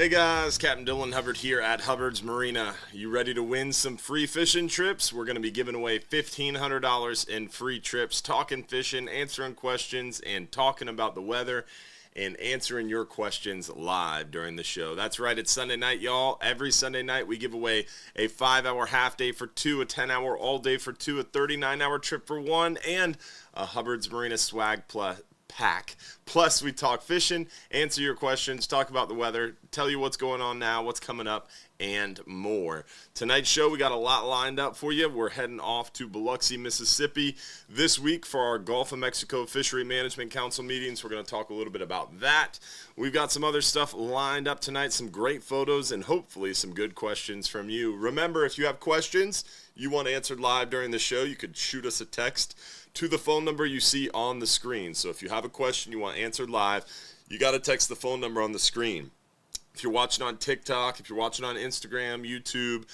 Hey guys, Captain Dylan Hubbard here at Hubbard's Marina. You ready to win some free fishing trips? We're going to be giving away $1,500 in free trips, talking fishing, answering questions, and talking about the weather and answering your questions live during the show. That's right, it's Sunday night, y'all. Every Sunday night we give away a 5-hour half day for 2, a 10-hour all day for 2, a 39-hour trip for 1, and a Hubbard's Marina swag pack. Plus, we talk fishing, answer your questions, talk about the weather, tell you what's going on now, what's coming up, and more. Tonight's show, we got a lot lined up for you. We're heading off to Biloxi, Mississippi this week for our Gulf of Mexico Fishery Management Council meetings. We're going to talk a little bit about that. We've got some other stuff lined up tonight, some great photos, and hopefully some good questions from you. Remember, if you have questions you want answered live during the show, you could shoot us a text to the phone number you see on the screen. So if you have a question you want answered live, you got to text the phone number on the screen. If you're watching on TikTok, if you're watching on Instagram, YouTube,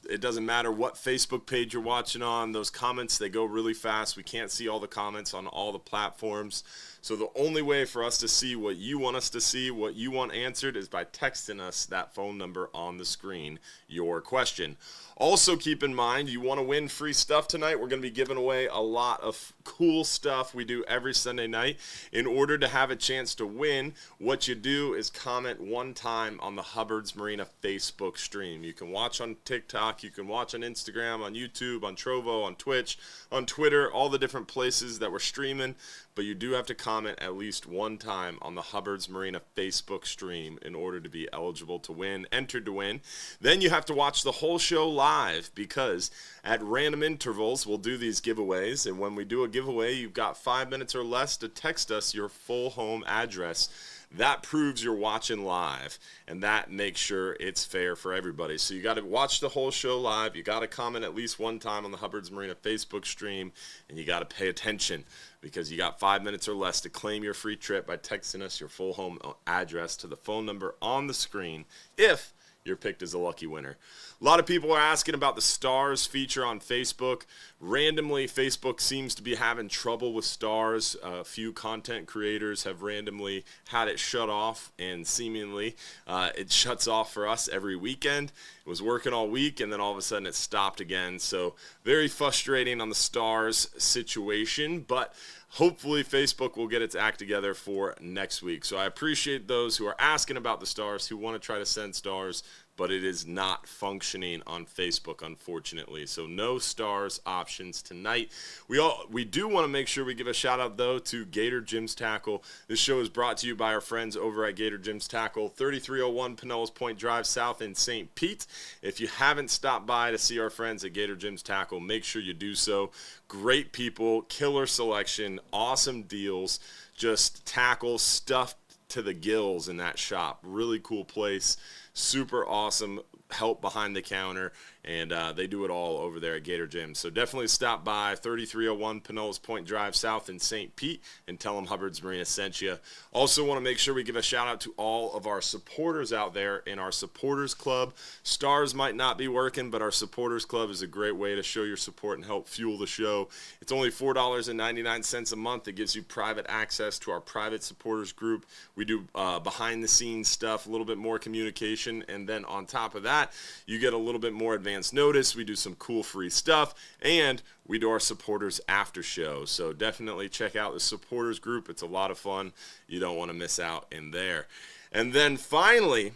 it doesn't matter what Facebook page you're watching on, those comments, they go really fast. We can't see all the comments on all the platforms. So the only way for us to see what you want us to see, what you want answered, is by texting us that phone number on the screen, your question. Also keep in mind, you want to win free stuff tonight. We're going to be giving away a lot of cool stuff we do every Sunday night. In order to have a chance to win, what you do is comment one time on the Hubbard's Marina Facebook stream. You can watch on TikTok, you can watch on Instagram, on YouTube, on Trovo, on Twitch, on Twitter, all the different places that we're streaming. But you do have to comment at least one time on the Hubbard's Marina Facebook stream in order to be eligible to win, entered to win. Then you have to watch the whole show live, because at random intervals we'll do these giveaways, and when we do a giveaway, you've got 5 minutes or less to text us your full home address. That proves you're watching live, and that makes sure it's fair for everybody. So you got to watch the whole show live, you got to comment at least one time on the Hubbard's Marina Facebook stream, and you got to pay attention, because you got 5 minutes or less to claim your free trip by texting us your full home address to the phone number on the screen if you're picked as a lucky winner. A lot of people are asking about the stars feature on Facebook. Randomly, Facebook seems to be having trouble with stars. A few content creators have randomly had it shut off, and seemingly it shuts off for us every weekend. It was working all week, and then all of a sudden it stopped again. So very frustrating on the stars situation, but hopefully Facebook will get its act together for next week. So I appreciate those who are asking about the stars, who want to try to send stars, but it is not functioning on Facebook, unfortunately. So no stars options tonight. We do want to make sure we give a shout out, though, to Gator Jim's Tackle. This show is brought to you by our friends over at Gator Jim's Tackle, 3301 Pinellas Point Drive South in St. Pete. If you haven't stopped by to see our friends at Gator Jim's Tackle, make sure you do so. Great people, killer selection, awesome deals, just tackle stuffed to the gills in that shop. Really cool place, super awesome help behind the counter, and they do it all over there at Gator Gym. So definitely stop by 3301 Pinellas Point Drive South in St. Pete and tell them Hubbard's Marina sent you. Also want to make sure we give a shout out to all of our supporters out there in our supporters club. Stars might not be working, but our supporters club is a great way to show your support and help fuel the show. It's only $4.99 a month. It gives you private access to our private supporters group. We do behind the scenes stuff, a little bit more communication, and then on top of that, you get a little bit more advanced notice. We do some cool free stuff, and we do our supporters after show. So definitely check out the supporters group. It's a lot of fun. You don't want to miss out in there. And then finally,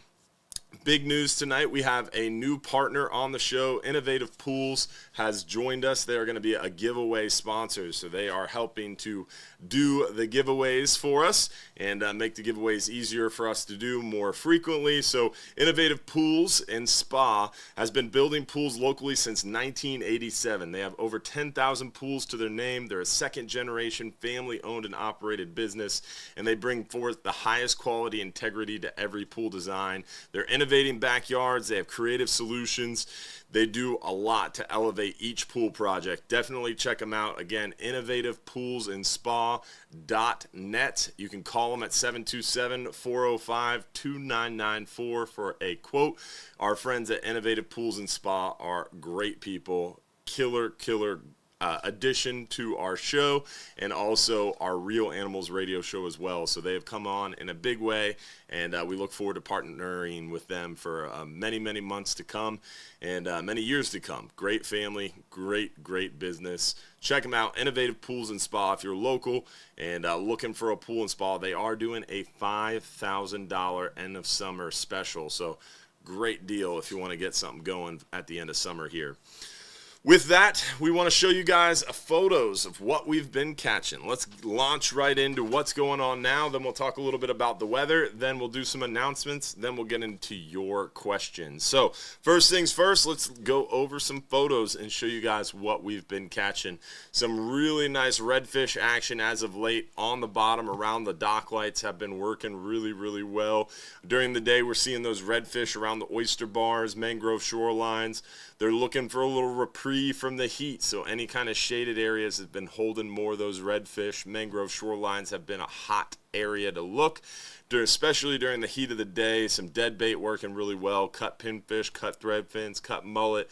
big news tonight. We have a new partner on the show. Innovative Pools has joined us. They are going to be a giveaway sponsor. So they are helping to do the giveaways for us and make the giveaways easier for us to do more frequently. So Innovative Pools and Spa has been building pools locally since 1987. They have over 10,000 pools to their name. They're a second-generation family-owned and operated business, and they bring forth the highest quality integrity to every pool design. They're innovating backyards. They have creative solutions. They do a lot to elevate each pool project. Definitely check them out. Again, innovativepoolsandspa.net. You can call them at 727-405-2994 for a quote. Our friends at Innovative Pools and Spa are great people. Killer addition to our show and also our Real Animals radio show as well. So they have come on in a big way, and we look forward to partnering with them for many, many months to come and many years to come. Great family, great business. Check them out, Innovative Pools and Spa. If you're local and looking for a pool and spa, they are doing a $5,000 end of summer special. So great deal if you want to get something going at the end of summer here. With that, we want to show you guys photos of what we've been catching. Let's launch right into what's going on now. Then we'll talk a little bit about the weather. Then we'll do some announcements. Then we'll get into your questions. So first things first, let's go over some photos and show you guys what we've been catching. Some really nice redfish action as of late on the bottom around the dock lights have been working really well. During the day, we're seeing those redfish around the oyster bars, mangrove shorelines. They're looking for a little reprieve from the heat, so any kind of shaded areas have been holding more of those redfish. Mangrove shorelines have been a hot area to look, especially during the heat of the day. Some dead bait working really well. Cut pinfish, cut threadfins, cut mullet.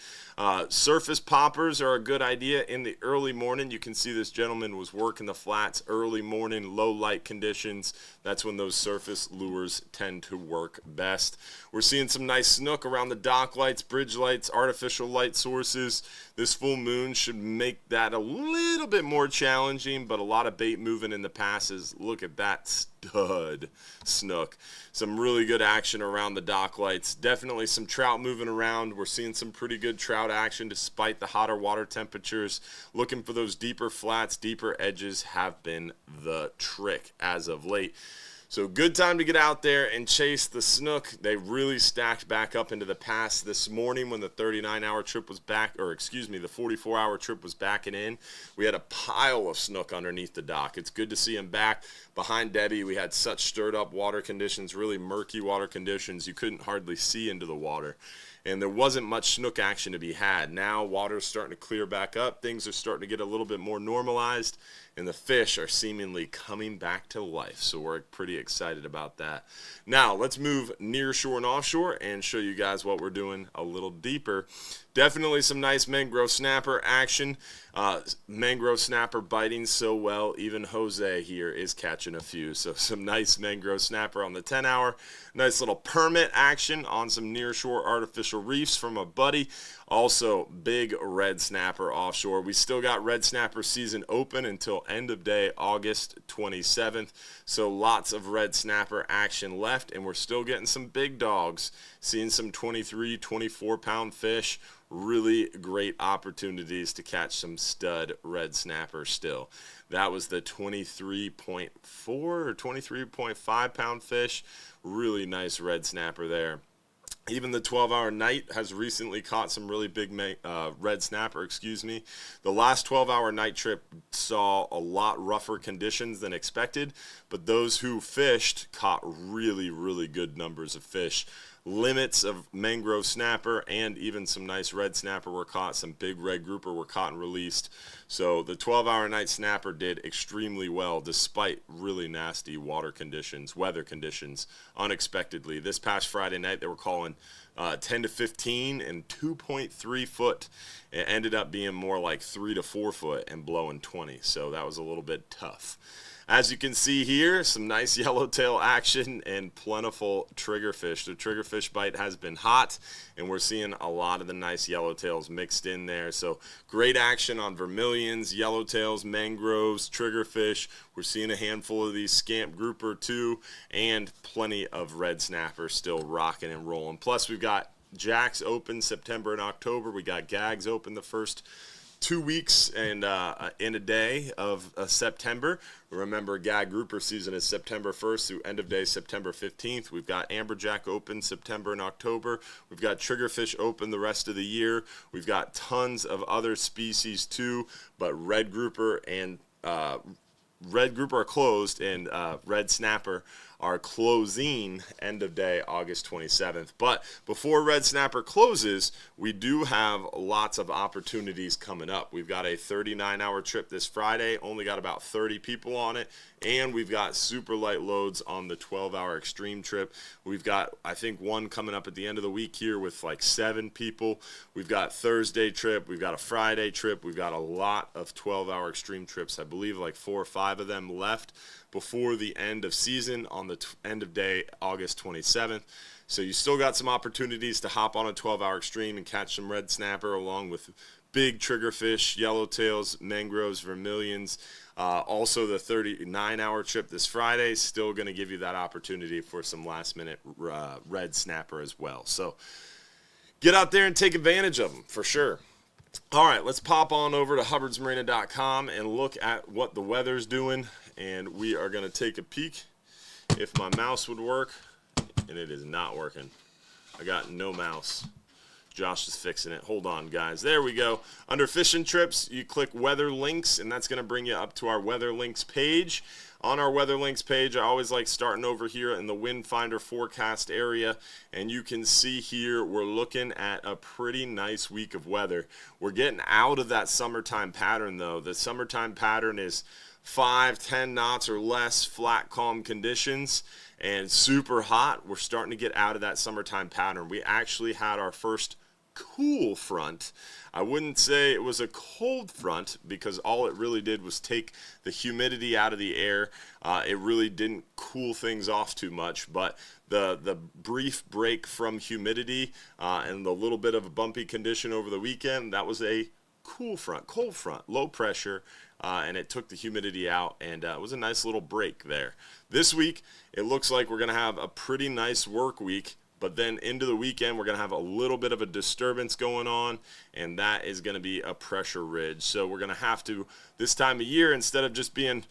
Surface poppers are a good idea in the early morning. You can see this gentleman was working the flats early morning, low light conditions. That's when those surface lures tend to work best. We're seeing some nice snook around the dock lights, bridge lights, artificial light sources. This full moon should make that a little bit more challenging, but a lot of bait moving in the passes. Look at that stud snook. Some really good action around the dock lights. Definitely some trout moving around. We're seeing some pretty good trout action despite the hotter water temperatures. Looking for those deeper flats, deeper edges have been the trick as of late. So good time to get out there and chase the snook. They really stacked back up into the pass this morning when the 39-hour trip was back, or excuse me, the 44-hour trip was backing in. We had a pile of snook underneath the dock. It's good to see them back. Behind Debbie, we had such stirred up water conditions, really murky water conditions. You couldn't hardly see into the water. And there wasn't much snook action to be had. Now water's starting to clear back up. Things are starting to get a little bit more normalized, and the fish are seemingly coming back to life. So we're pretty excited about that. Now let's move near shore and offshore and show you guys what we're doing a little deeper. Definitely some nice mangrove snapper action. Mangrove snapper biting so well, even Jose here is catching a few. So some nice mangrove snapper on the 10-hour. Nice little permit action on some near-shore artificial reefs from a buddy. Also, big red snapper offshore. We still got red snapper season open until end of day August 27th. So lots of red snapper action left, and we're still getting some big dogs. Seeing some 23, 24-pound fish. Really great opportunities to catch some stud red snapper still. That was the 23.4 or 23.5 pound fish. Really nice red snapper there. Even the 12-hour night has recently caught some really big red snapper, The last 12-hour night trip saw a lot rougher conditions than expected, but those who fished caught really good numbers of fish. Limits of mangrove snapper and even some nice red snapper were caught. Some big red grouper were caught and released. So the 12-hour night snapper did extremely well despite really nasty weather conditions, unexpectedly. This past Friday night they were calling 10 to 15 and 2.3 foot. It ended up being more like 3 to 4 foot and blowing 20. So that was a little bit tough. As you can see here, some nice yellowtail action and plentiful triggerfish. The triggerfish bite has been hot, and we're seeing a lot of the nice yellowtails mixed in there. So great action on vermilions, yellowtails, mangroves, triggerfish. We're seeing a handful of these scamp grouper too, and plenty of red snapper still rocking and rolling. Plus we've got jacks open September and October. We got gags open the first 2 weeks and in a day of September. Remember, gag grouper season is September 1st through end of day September 15th. We've got amberjack open September and October. We've got triggerfish open the rest of the year. We've got tons of other species too, but red grouper are closed, and red snapper are closing end of day August 27th. But before Red Snapper closes, we do have lots of opportunities coming up. We've got a 39-hour trip this Friday, only got about 30 people on it, and we've got super light loads on the 12-hour extreme trip. We've got, I think, one coming up at the end of the week here with like 7 people. We've got Thursday trip, we've got a Friday trip, we've got a lot of 12-hour extreme trips. I believe like 4 or 5 of them left before the end of season on the end of day August 27th. So you still got some opportunities to hop on a 12-hour extreme and catch some red snapper along with big triggerfish, yellowtails, mangroves, vermilions. Also the 39-hour trip this Friday, still going to give you that opportunity for some last-minute red snapper as well. So get out there and take advantage of them for sure. All right, let's pop on over to hubbardsmarina.com and look at what the weather's doing. And we are going to take a peek if my mouse would work. And it is not working. I got no mouse. Josh is fixing it. Hold on, guys. There we go. Under fishing trips, you click weather links, and that's going to bring you up to our weather links page. On our weather links page, I always like starting over here in the wind finder forecast area, and you can see here we're looking at a pretty nice week of weather. We're getting out of that summertime pattern, though. The summertime pattern is 5-10 knots or less, flat, calm conditions, and super hot. We're starting to get out of that summertime pattern. We actually had our first cool front. I wouldn't say it was a cold front because all it really did was take the humidity out of the air. It really didn't cool things off too much, but the brief break from humidity and the little bit of a bumpy condition over the weekend, that was a cool front, cold front, low pressure, and it took the humidity out, and it was a nice little break there. This week, it looks like we're going to have a pretty nice work week, but then into the weekend, we're going to have a little bit of a disturbance going on, and that is going to be a pressure ridge. So we're going to have to, this time of year, instead of just being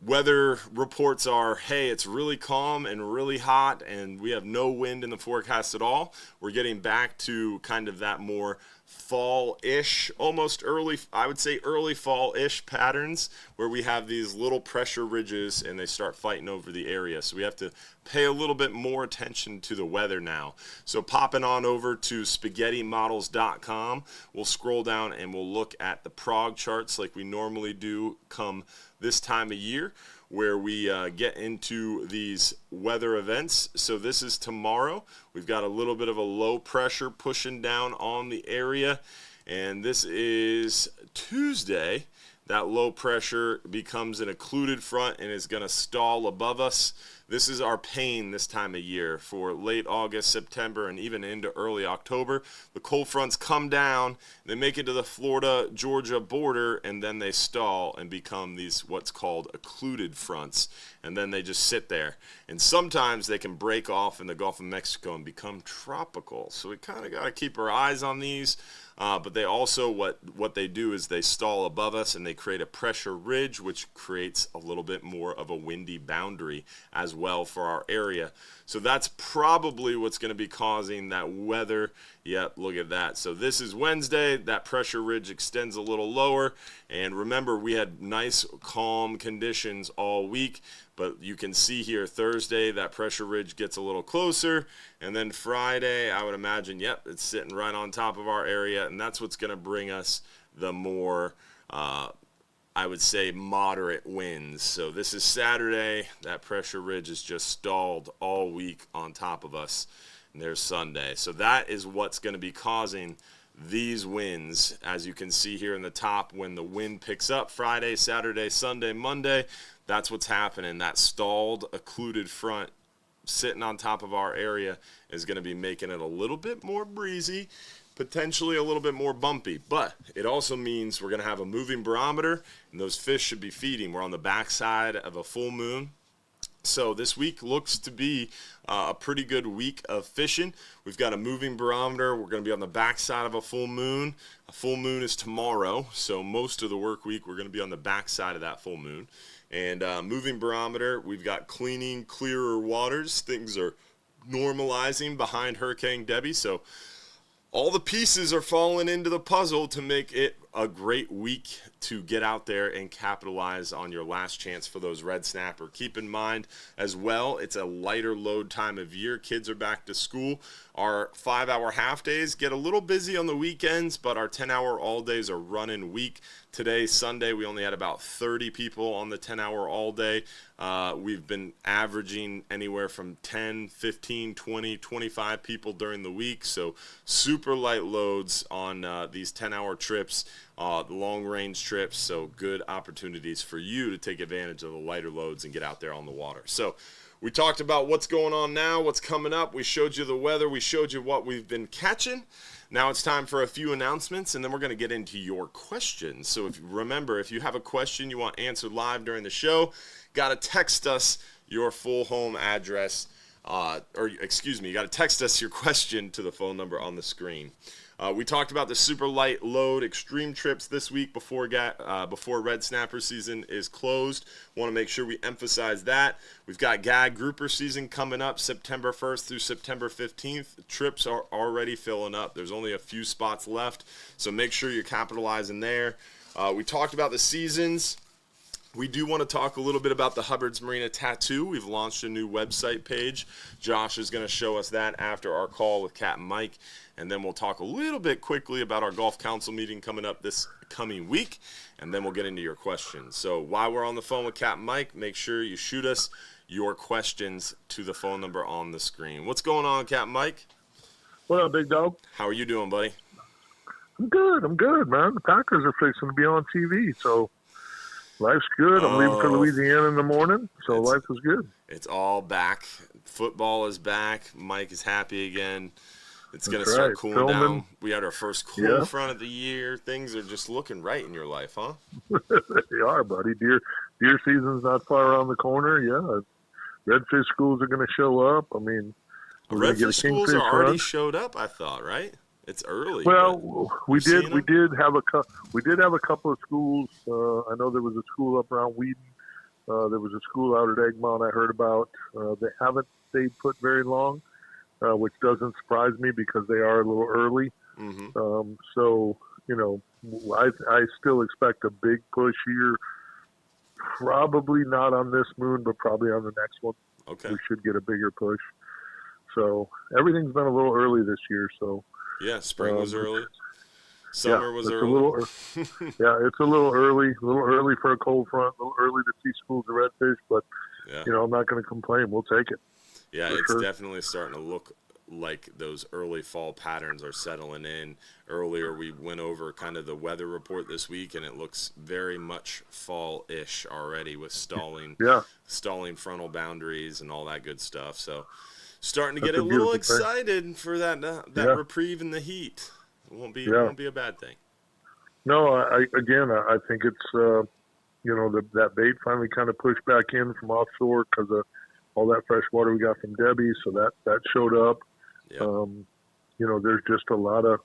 weather reports are, hey, it's really calm and really hot, and we have no wind in the forecast at all, we're getting back to kind of that more fall-ish, almost early, I would say early fall-ish patterns where we have these little pressure ridges and they start fighting over the area. So we have to pay a little bit more attention to the weather now. So popping on over to spaghettimodels.com, we'll scroll down and we'll look at the prog charts like we normally do come this time of year, where we get into these weather events. So this is tomorrow. We've got a little bit of a low pressure pushing down on the area, and this is Tuesday. That low pressure becomes an occluded front and is going to stall above us. This is our pain this time of year for late August, September, and even into early October. The cold fronts come down, they make it to the Florida-Georgia border, and then they stall and become these what's called occluded fronts, and then they just sit there. And sometimes they can break off in the Gulf of Mexico and become tropical. So we kind of got to keep our eyes on these. But they also, what they do is they stall above us and they create a pressure ridge, which creates a little bit more of a windy boundary as well for our area. So that's probably what's going to be causing that weather. Yep, look at that. So this is Wednesday. That pressure ridge extends a little lower. And remember, we had nice, calm conditions all week. But you can see here Thursday, that pressure ridge gets a little closer. And then Friday, I would imagine, yep, it's sitting right on top of our area. And that's what's going to bring us the more, I would say, moderate winds. So this is Saturday. That pressure ridge is just stalled all week on top of us. And there's Sunday. So that is what's going to be causing these winds. As you can see here in the top, when the wind picks up Friday, Saturday, Sunday, Monday, that's what's happening. That stalled, occluded front sitting on top of our area is going to be making it a little bit more breezy, potentially a little bit more bumpy. But it also means we're going to have a moving barometer, and those fish should be feeding. We're on the backside of a full moon. So this week looks to be a pretty good week of fishing. We've got a moving barometer. We're going to be on the backside of a full moon. A full moon is tomorrow, so most of the work week we're going to be on the backside of that full moon. And moving barometer, we've got cleaning, clearer waters. Things are normalizing behind Hurricane Debbie, so all the pieces are falling into the puzzle to make it a great week to get out there and capitalize on your last chance for those red snapper. Keep in mind as well, it's a lighter load time of year. Kids are back to school. Our 5-hour half days get a little busy on the weekends, but our 10-hour all days are running week. Today, Sunday, we only had about 30 people on the 10-hour all day. We've been averaging anywhere from 10, 15, 20, 25 people during the week. So super light loads on these 10-hour trips, the long-range trips. So good opportunities for you to take advantage of the lighter loads and get out there on the water. So we talked about what's going on now, what's coming up. We showed you the weather. We showed you what we've been catching. Now it's time for a few announcements, and then we're going to get into your questions. So if you have a question you want answered live during the show, got to text us your full home address, you got to text us your question to the phone number on the screen. We talked about the super light load extreme trips this week before red snapper season is closed. Want to make sure we emphasize that. We've got gag grouper season coming up September 1st through September 15th. Trips are already filling up. There's only a few spots left, so make sure you're capitalizing there. We talked about the seasons. We do want to talk a little bit about the Hubbard's Marina Tattoo. We've launched a new website page. Josh is going to show us that after our call with Cat and Mike. And then we'll talk a little bit quickly about our golf council meeting coming up this coming week. And then we'll get into your questions. So while we're on the phone with Cat and Mike, make sure you shoot us your questions to the phone number on the screen. What's going on, Cat and Mike? What up, big dog? How are you doing, buddy? I'm good, man. The Packers are fixing to be on TV, so life's good. I'm leaving for Louisiana in the morning, so life is good. It's all back. Football is back. Mike is happy again. It's going to That's start right. cooling Filming. down. We had our first cool front of the year. Things are just looking right in your life, huh? They are, buddy. Deer season's not far around the corner. Yeah, redfish schools are going to show up. I mean, redfish schools are already run. showed up, I thought, right? It's early. Well, we did have a couple of schools. I know there was a school up around Wheaton. There was a school out at Egmont I heard about. They haven't stayed put very long, which doesn't surprise me because they are a little early. Mm-hmm. So, I still expect a big push here. Probably not on this moon, but probably on the next one. Okay. We should get a bigger push. So everything's been a little early this year. So yeah, spring was early. Summer was early. It's a little early. A little early for a cold front. A little early to see schools of redfish, but I'm not going to complain. We'll take it. Yeah, it's definitely starting to look like those early fall patterns are settling in. Earlier, we went over kind of the weather report this week, and it looks very much fall-ish already with stalling frontal boundaries and all that good stuff. So starting to get a little excited for that reprieve in the heat. It won't be a bad thing. No, I think it's that bait finally kind of pushed back in from offshore because of all that fresh water we got from Debbie, so that showed up. Yep. There's just a lot of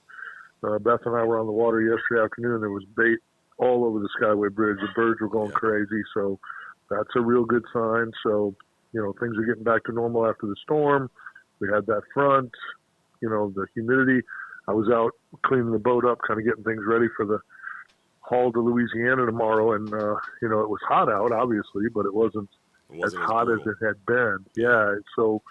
Beth and I were on the water yesterday afternoon. There was bait all over the Skyway Bridge. The birds were going crazy, so that's a real good sign. So things are getting back to normal after the storm. We had that front, the humidity. I was out cleaning the boat up, kind of getting things ready for the haul to Louisiana tomorrow. And, it was hot out, obviously, but it wasn't as hot as it had been. Yeah. So,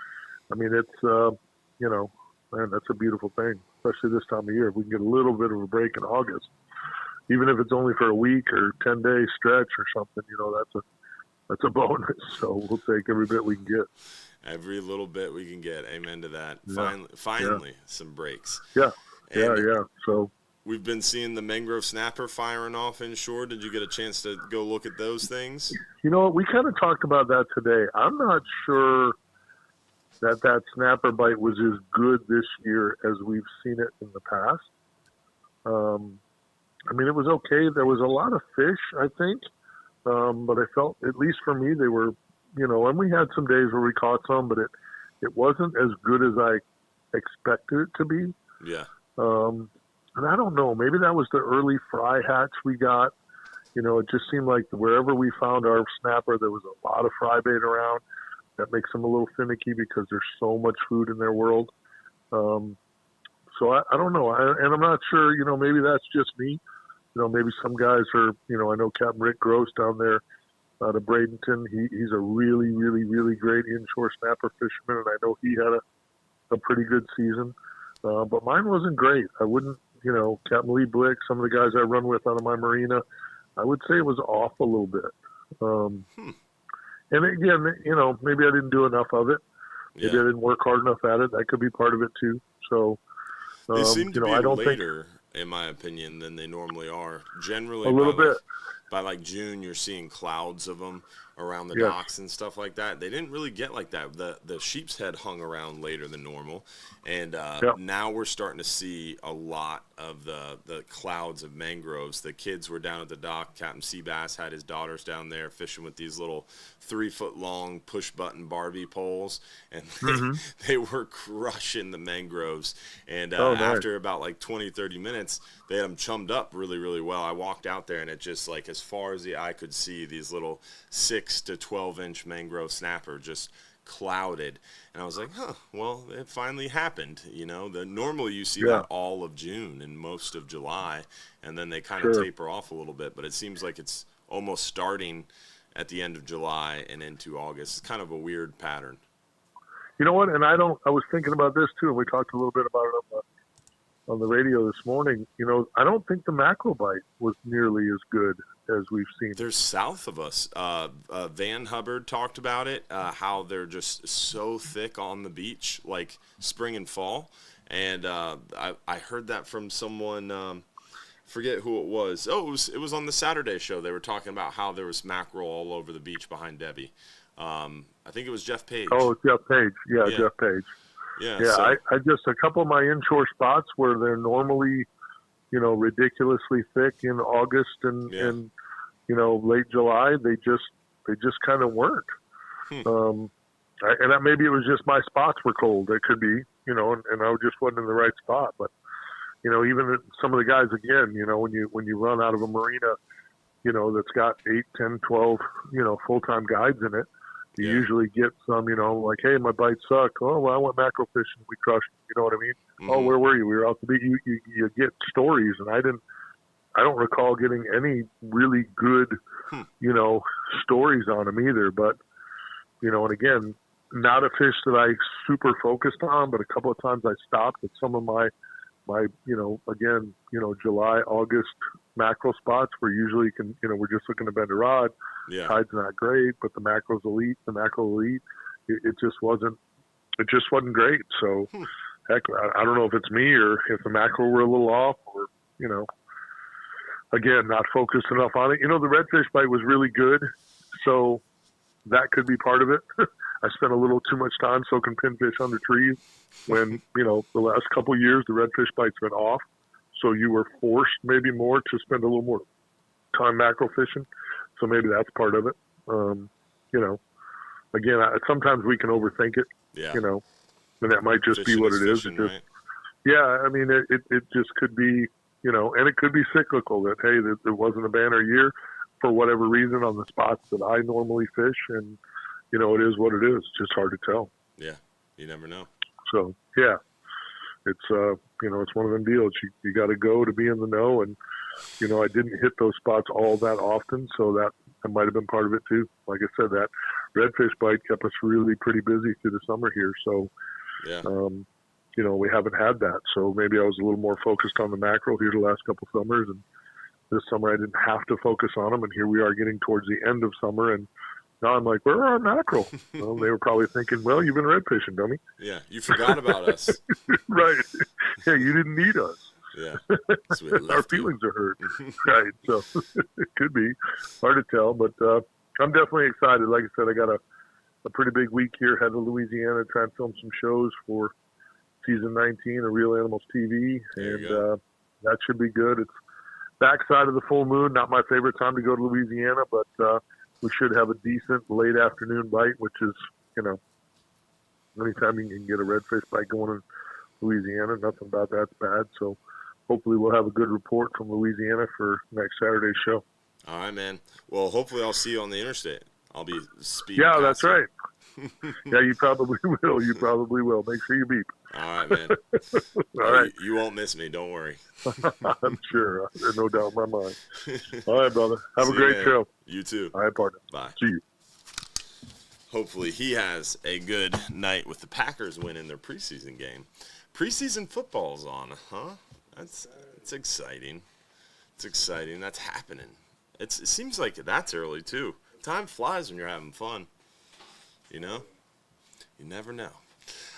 I mean, it's, man, that's a beautiful thing, especially this time of year. If we can get a little bit of a break in August, even if it's only for a week or 10-day stretch or something, that's a bonus. So we'll take every bit we can get. Every little bit we can get. Amen to that. Yeah. Finally, some breaks. Yeah. And So we've been seeing the mangrove snapper firing off inshore. Did you get a chance to go look at those things? You know what? We kind of talked about that today. I'm not sure that snapper bite was as good this year as we've seen it in the past. I mean, it was okay. There was a lot of fish, I think. But I felt, at least for me, they were, and we had some days where we caught some, but it wasn't as good as I expected it to be. Yeah. And I don't know, maybe that was the early fry hatch we got. It just seemed like wherever we found our snapper, there was a lot of fry bait around. That makes them a little finicky because there's so much food in their world. So I don't know. And I'm not sure, maybe that's just me. maybe some guys are, I know Captain Rick Gross down there out of Bradenton. He's a really, really, really great inshore snapper fisherman, and I know he had a pretty good season. But mine wasn't great. I wouldn't, Captain Lee Blick, some of the guys I run with out of my marina, I would say it was off a little bit. And again, maybe I didn't do enough of it. Maybe I didn't work hard enough at it. That could be part of it too. So, they seem to be I don't later, in my opinion, than they normally are. Generally, a little bit. By like June, you're seeing clouds of them around the docks and stuff like that. They didn't really get like that. The sheep's head hung around later than normal, and now we're starting to see a lot of the clouds of mangroves. The kids were down at the dock. Captain Seabass had his daughters down there fishing with these little 3-foot-long push-button Barbie poles, and they were crushing the mangroves. And after about like 20, 30 minutes, they had them chummed up really, really well. I walked out there, and it just, like, as far as the eye could see, these little 6 to 12-inch mangrove snapper just clouded. And I was like, well, it finally happened. Normally you see that all of June and most of July, and then they kind of taper off a little bit. But it seems like it's almost starting at the end of July and into August. It's kind of a weird pattern. You know what? And I was thinking about this too, and we talked a little bit about it on the radio this morning. I don't think the mackerel bite was nearly as good as we've seen. They're south of us. Van Hubbard talked about it, how they're just so thick on the beach, like spring and fall. And I heard that from someone, forget who it was. Oh, it was on the Saturday show. They were talking about how there was mackerel all over the beach behind Debbie. I think it was Jeff Page. Oh, Jeff Page. Yeah, Jeff Page. Yeah. So. I just, a couple of my inshore spots where they're normally, ridiculously thick in August and late July, they just kind of weren't. And that maybe it was just my spots were cold. It could be, and I just wasn't in the right spot. But, even some of the guys, again, when you run out of a marina, that's got 8, 10, 12, full-time guides in it, you usually get some, like, hey, my bite sucked. Oh, well, I went mackerel fishing. We crushed it. You know what I mean? Oh, where were you? We were out the beach. You get stories, and I don't recall getting any really good, stories on them either. But, and again, not a fish that I super focused on, but a couple of times I stopped at some of my July, August mackerel spots where usually we're just looking to bend a rod. Yeah. Tide's not great, but the mackerel's elite. It just wasn't great. So, heck, I don't know if it's me or if the mackerel were a little off or, again, not focused enough on it. The redfish bite was really good. So that could be part of it. I spent a little too much time soaking pinfish under trees when, the last couple of years, the redfish bites went off. So you were forced maybe more to spend a little more time mackerel fishing. So maybe that's part of it. Again, sometimes we can overthink it, and that might just fishing be what it is. Fishing, right? Yeah, I mean, it just could be, and it could be cyclical that, hey, there wasn't a banner year for whatever reason on the spots that I normally fish. And, it is what it is. It's just hard to tell. Yeah, you never know. So, yeah, it's, it's one of them deals. You got to go to be in the know. And, I didn't hit those spots all that often, so that might have been part of it too. Like I said, that redfish bite kept us really pretty busy through the summer here. So, we haven't had that. So maybe I was a little more focused on the mackerel here the last couple of summers. And this summer I didn't have to focus on them. And here we are getting towards the end of summer. And now I'm like, where are our mackerel? Well, they were probably thinking, well, you've been red fishing, dummy. Yeah, you forgot about us. Right. Yeah, you didn't need us. Yeah. Our feelings are hurt. Right. So it could be hard to tell, but I'm definitely excited. Like I said, I got a pretty big week here, headed to Louisiana, trying to film some shows for season 19 of Real Animals TV. And that should be good. It's backside of the full moon. Not my favorite time to go to Louisiana, but we should have a decent late afternoon bite, which is, anytime you can get a redfish bite going in Louisiana, nothing about that's bad. So hopefully we'll have a good report from Louisiana for next Saturday's show. All right, man. Well, hopefully I'll see you on the interstate. I'll be speeding. Yeah, that's right. Yeah, you probably will. You probably will. Make sure you beep. All right, man. All Oh, right. you won't miss me. Don't worry. I'm sure. There's no doubt in my mind. All right, brother. Have See a you, great man. show. You too. All right, partner. Bye. See you. Hopefully he has a good night with the Packers winning their preseason game. Preseason football's on, huh? It's exciting. It's exciting. That's happening. It seems like that's early too. Time flies when you're having fun. You know? You never know.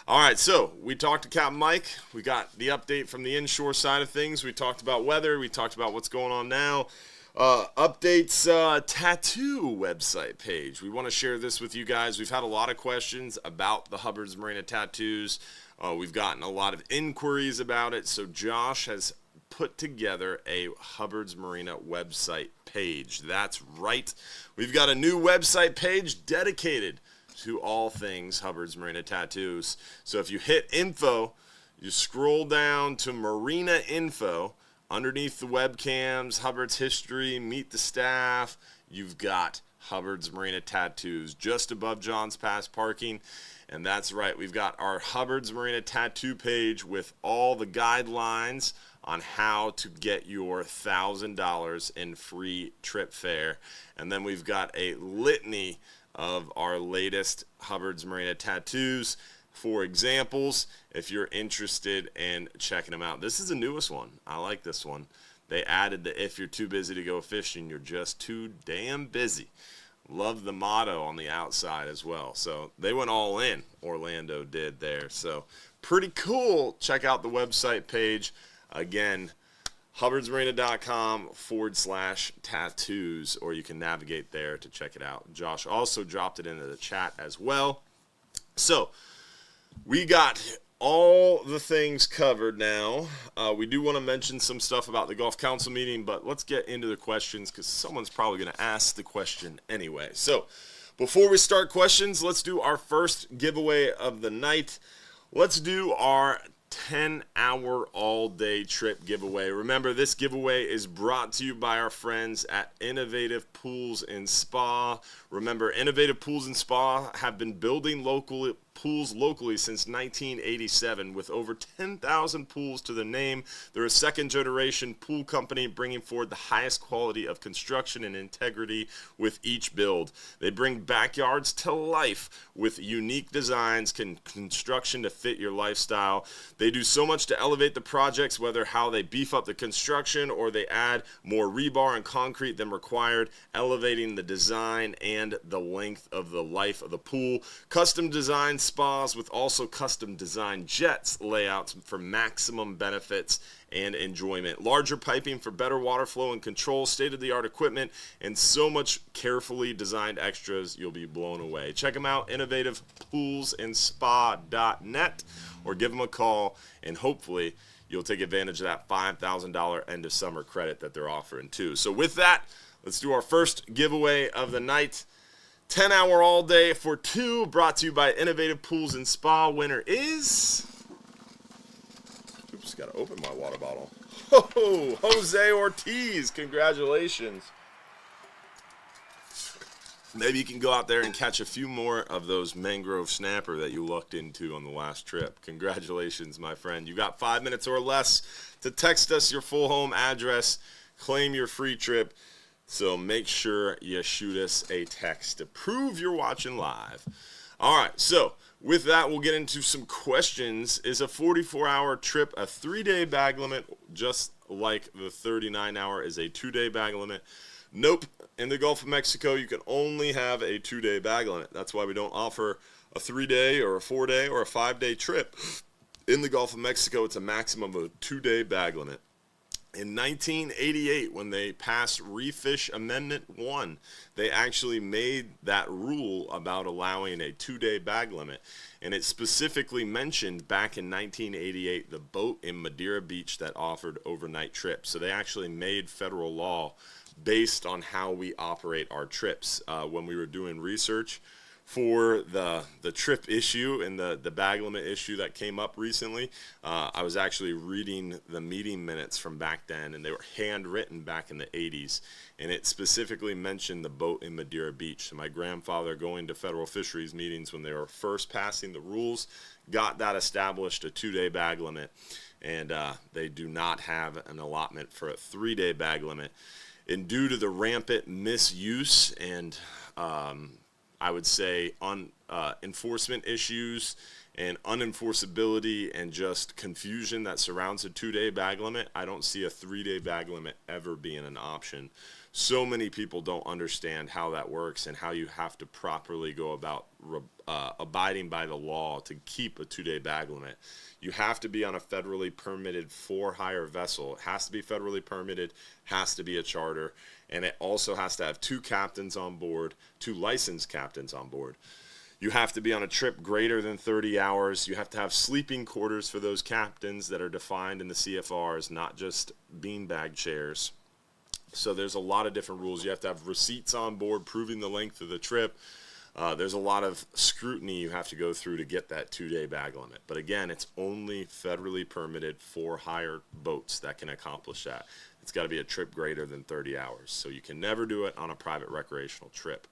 All right, so we talked to Captain Mike. We got the update from the inshore side of things. We talked about weather. We talked about what's going on now. Updates tattoo website page. We want to share this with you guys. We've had a lot of questions about the Hubbard's Marina tattoos. We've gotten a lot of inquiries about it. So Josh has put together a Hubbard's Marina website page. That's right. We've got a new website page dedicated to all things Hubbard's Marina tattoos. So if you hit info, you scroll down to Marina info. Underneath the webcams, Hubbard's history, meet the staff, you've got Hubbard's Marina tattoos just above John's Pass parking. And that's right, we've got our Hubbard's Marina tattoo page with all the guidelines on how to get your $1,000 in free trip fare. And then we've got a litany of our latest Hubbard's Marina tattoos for examples if you're interested in checking them out. This is the newest one. I like this one. They added the if you're too busy to go fishing, you're just too damn busy. Love the motto on the outside as well. So they went all in, Orlando did there. So pretty cool. Check out the website page. Again, hubbardsmarina.com/tattoos, or you can navigate there to check it out. Josh also dropped it into the chat as well. So we got all the things covered now. We do want to mention some stuff about the Golf Council meeting, but let's get into the questions because someone's probably going to ask the question anyway. So before we start questions, let's do our first giveaway of the night. Let's do our 10-hour all-day trip giveaway. Remember, this giveaway is brought to you by our friends at Innovative Pools and Spa. Remember, Innovative Pools and Spa have been building pools locally since 1987 with over 10,000 pools to their name. They're a second-generation pool company bringing forward the highest quality of construction and integrity with each build. They bring backyards to life with unique designs, construction to fit your lifestyle. They do so much to elevate the projects, whether how they beef up the construction or they add more rebar and concrete than required, elevating the design and the length of the life of the pool. Custom designed spas with also custom designed jets layouts for maximum benefits and enjoyment. Larger piping for better water flow and control, state-of-the-art equipment, and so much carefully designed extras. You'll be blown away. Check them out, innovativepoolsandspa.net, or give them a call, and hopefully you'll take advantage of that $5,000 end of summer credit that they're offering too. So with that, let's do our first giveaway of the night. 10-hour all day for two, brought to you by Innovative Pools and Spa. Winner is... Oops, got to open my water bottle. Oh, Jose Ortiz, congratulations. Maybe you can go out there and catch a few more of those mangrove snapper that you lucked into on the last trip. Congratulations, my friend. You got 5 minutes or less to text us your full home address, claim your free trip. So make sure you shoot us a text to prove you're watching live. All right, so with that, we'll get into some questions. Is a 44-hour trip a 3-day bag limit, just like the 39-hour is a 2-day bag limit? Nope. In the Gulf of Mexico, you can only have a 2-day bag limit. That's why we don't offer a 3-day or a 4-day or a 5-day trip. In the Gulf of Mexico, it's a maximum of a 2-day bag limit. In 1988, when they passed Refish Amendment 1, they actually made that rule about allowing a 2-day bag limit. And it specifically mentioned back in 1988 the boat in Madeira Beach that offered overnight trips. So they actually made federal law based on how we operate our trips. When we were doing research for the trip issue and the bag limit issue that came up recently. I was actually reading the meeting minutes from back then, and they were handwritten back in the 80s, and it specifically mentioned the boat in Madeira Beach. So my grandfather, going to federal fisheries meetings when they were first passing the rules, got that established, a 2-day bag limit, and they do not have an allotment for a 3-day bag limit. And due to the rampant misuse and I would say enforcement issues and unenforceability and just confusion that surrounds a 2-day bag limit, I don't see a 3-day bag limit ever being an option. So many people don't understand how that works and how you have to properly go about abiding by the law to keep a 2-day bag limit. You have to be on a federally permitted for-hire vessel. It has to be federally permitted, has to be a charter, and it also has to have 2 captains on board, 2 licensed captains on board. You have to be on a trip greater than 30 hours. You have to have sleeping quarters for those captains that are defined in the CFRs, not just beanbag chairs. So there's a lot of different rules. You have to have receipts on board proving the length of the trip. There's a lot of scrutiny you have to go through to get that 2-day bag limit. But again, it's only federally permitted for-hire boats that can accomplish that. It's got to be a trip greater than 30 hours. So you can never do it on a private recreational trip.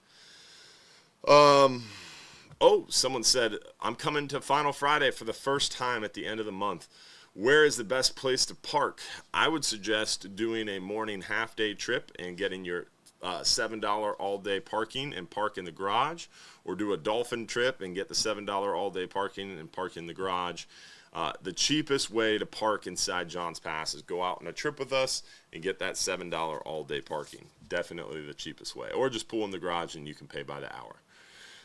Oh, someone said, I'm coming to Final Friday for the first time at the end of the month. Where is the best place to park? I would suggest doing a morning half-day trip and getting your $7 all-day parking and park in the garage, or do a dolphin trip and get the $7 all-day parking and park in the garage. The cheapest way to park inside Johns Pass is go out on a trip with us and get that $7 all-day parking. Definitely the cheapest way. Or just pull in the garage and you can pay by the hour.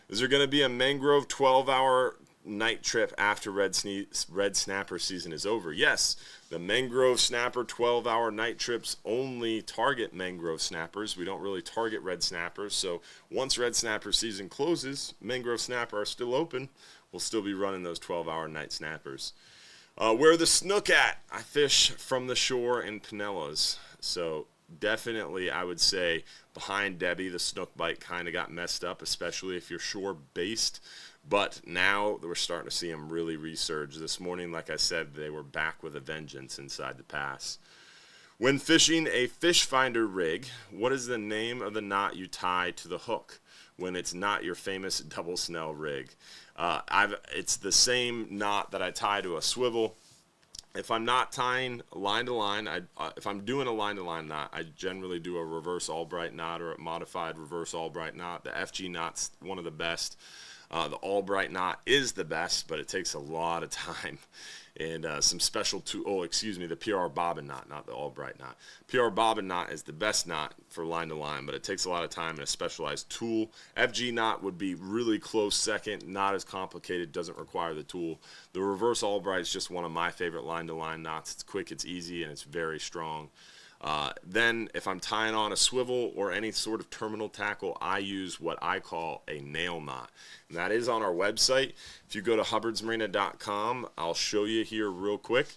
Is there going to be a mangrove 12-hour night trip after red snapper season is over? Yes, the mangrove snapper 12-hour night trips only target mangrove snappers. We don't really target red snappers. So once red snapper season closes, mangrove snapper are still open. We'll still be running those 12-hour night snappers. Where are the snook at? I fish from the shore in Pinellas. So definitely, I would say behind Debbie, the snook bite kind of got messed up, especially if you're shore-based. But now we're starting to see them really resurge. This morning, like I said, they were back with a vengeance inside the pass. When fishing a fish finder rig, what is the name of the knot you tie to the hook when it's not your famous double snell rig? It's the same knot that I tie to a swivel. If I'm not tying line to line, if I'm doing a line to line knot, I generally do a reverse Albright knot or a modified reverse Albright knot. The FG knot's one of the best. The Albright knot is the best, but it takes a lot of time and some special the PR bobbin knot, not the Albright knot. PR bobbin knot is the best knot for line to line, but it takes a lot of time and a specialized tool. FG knot would be really close second, not as complicated, doesn't require the tool. The reverse Albright is just one of my favorite line to line knots. It's quick, it's easy, and it's very strong. Then if I'm tying on a swivel or any sort of terminal tackle, I use what I call a nail knot. And that is on our website. If you go to hubbardsmarina.com, I'll show you here real quick.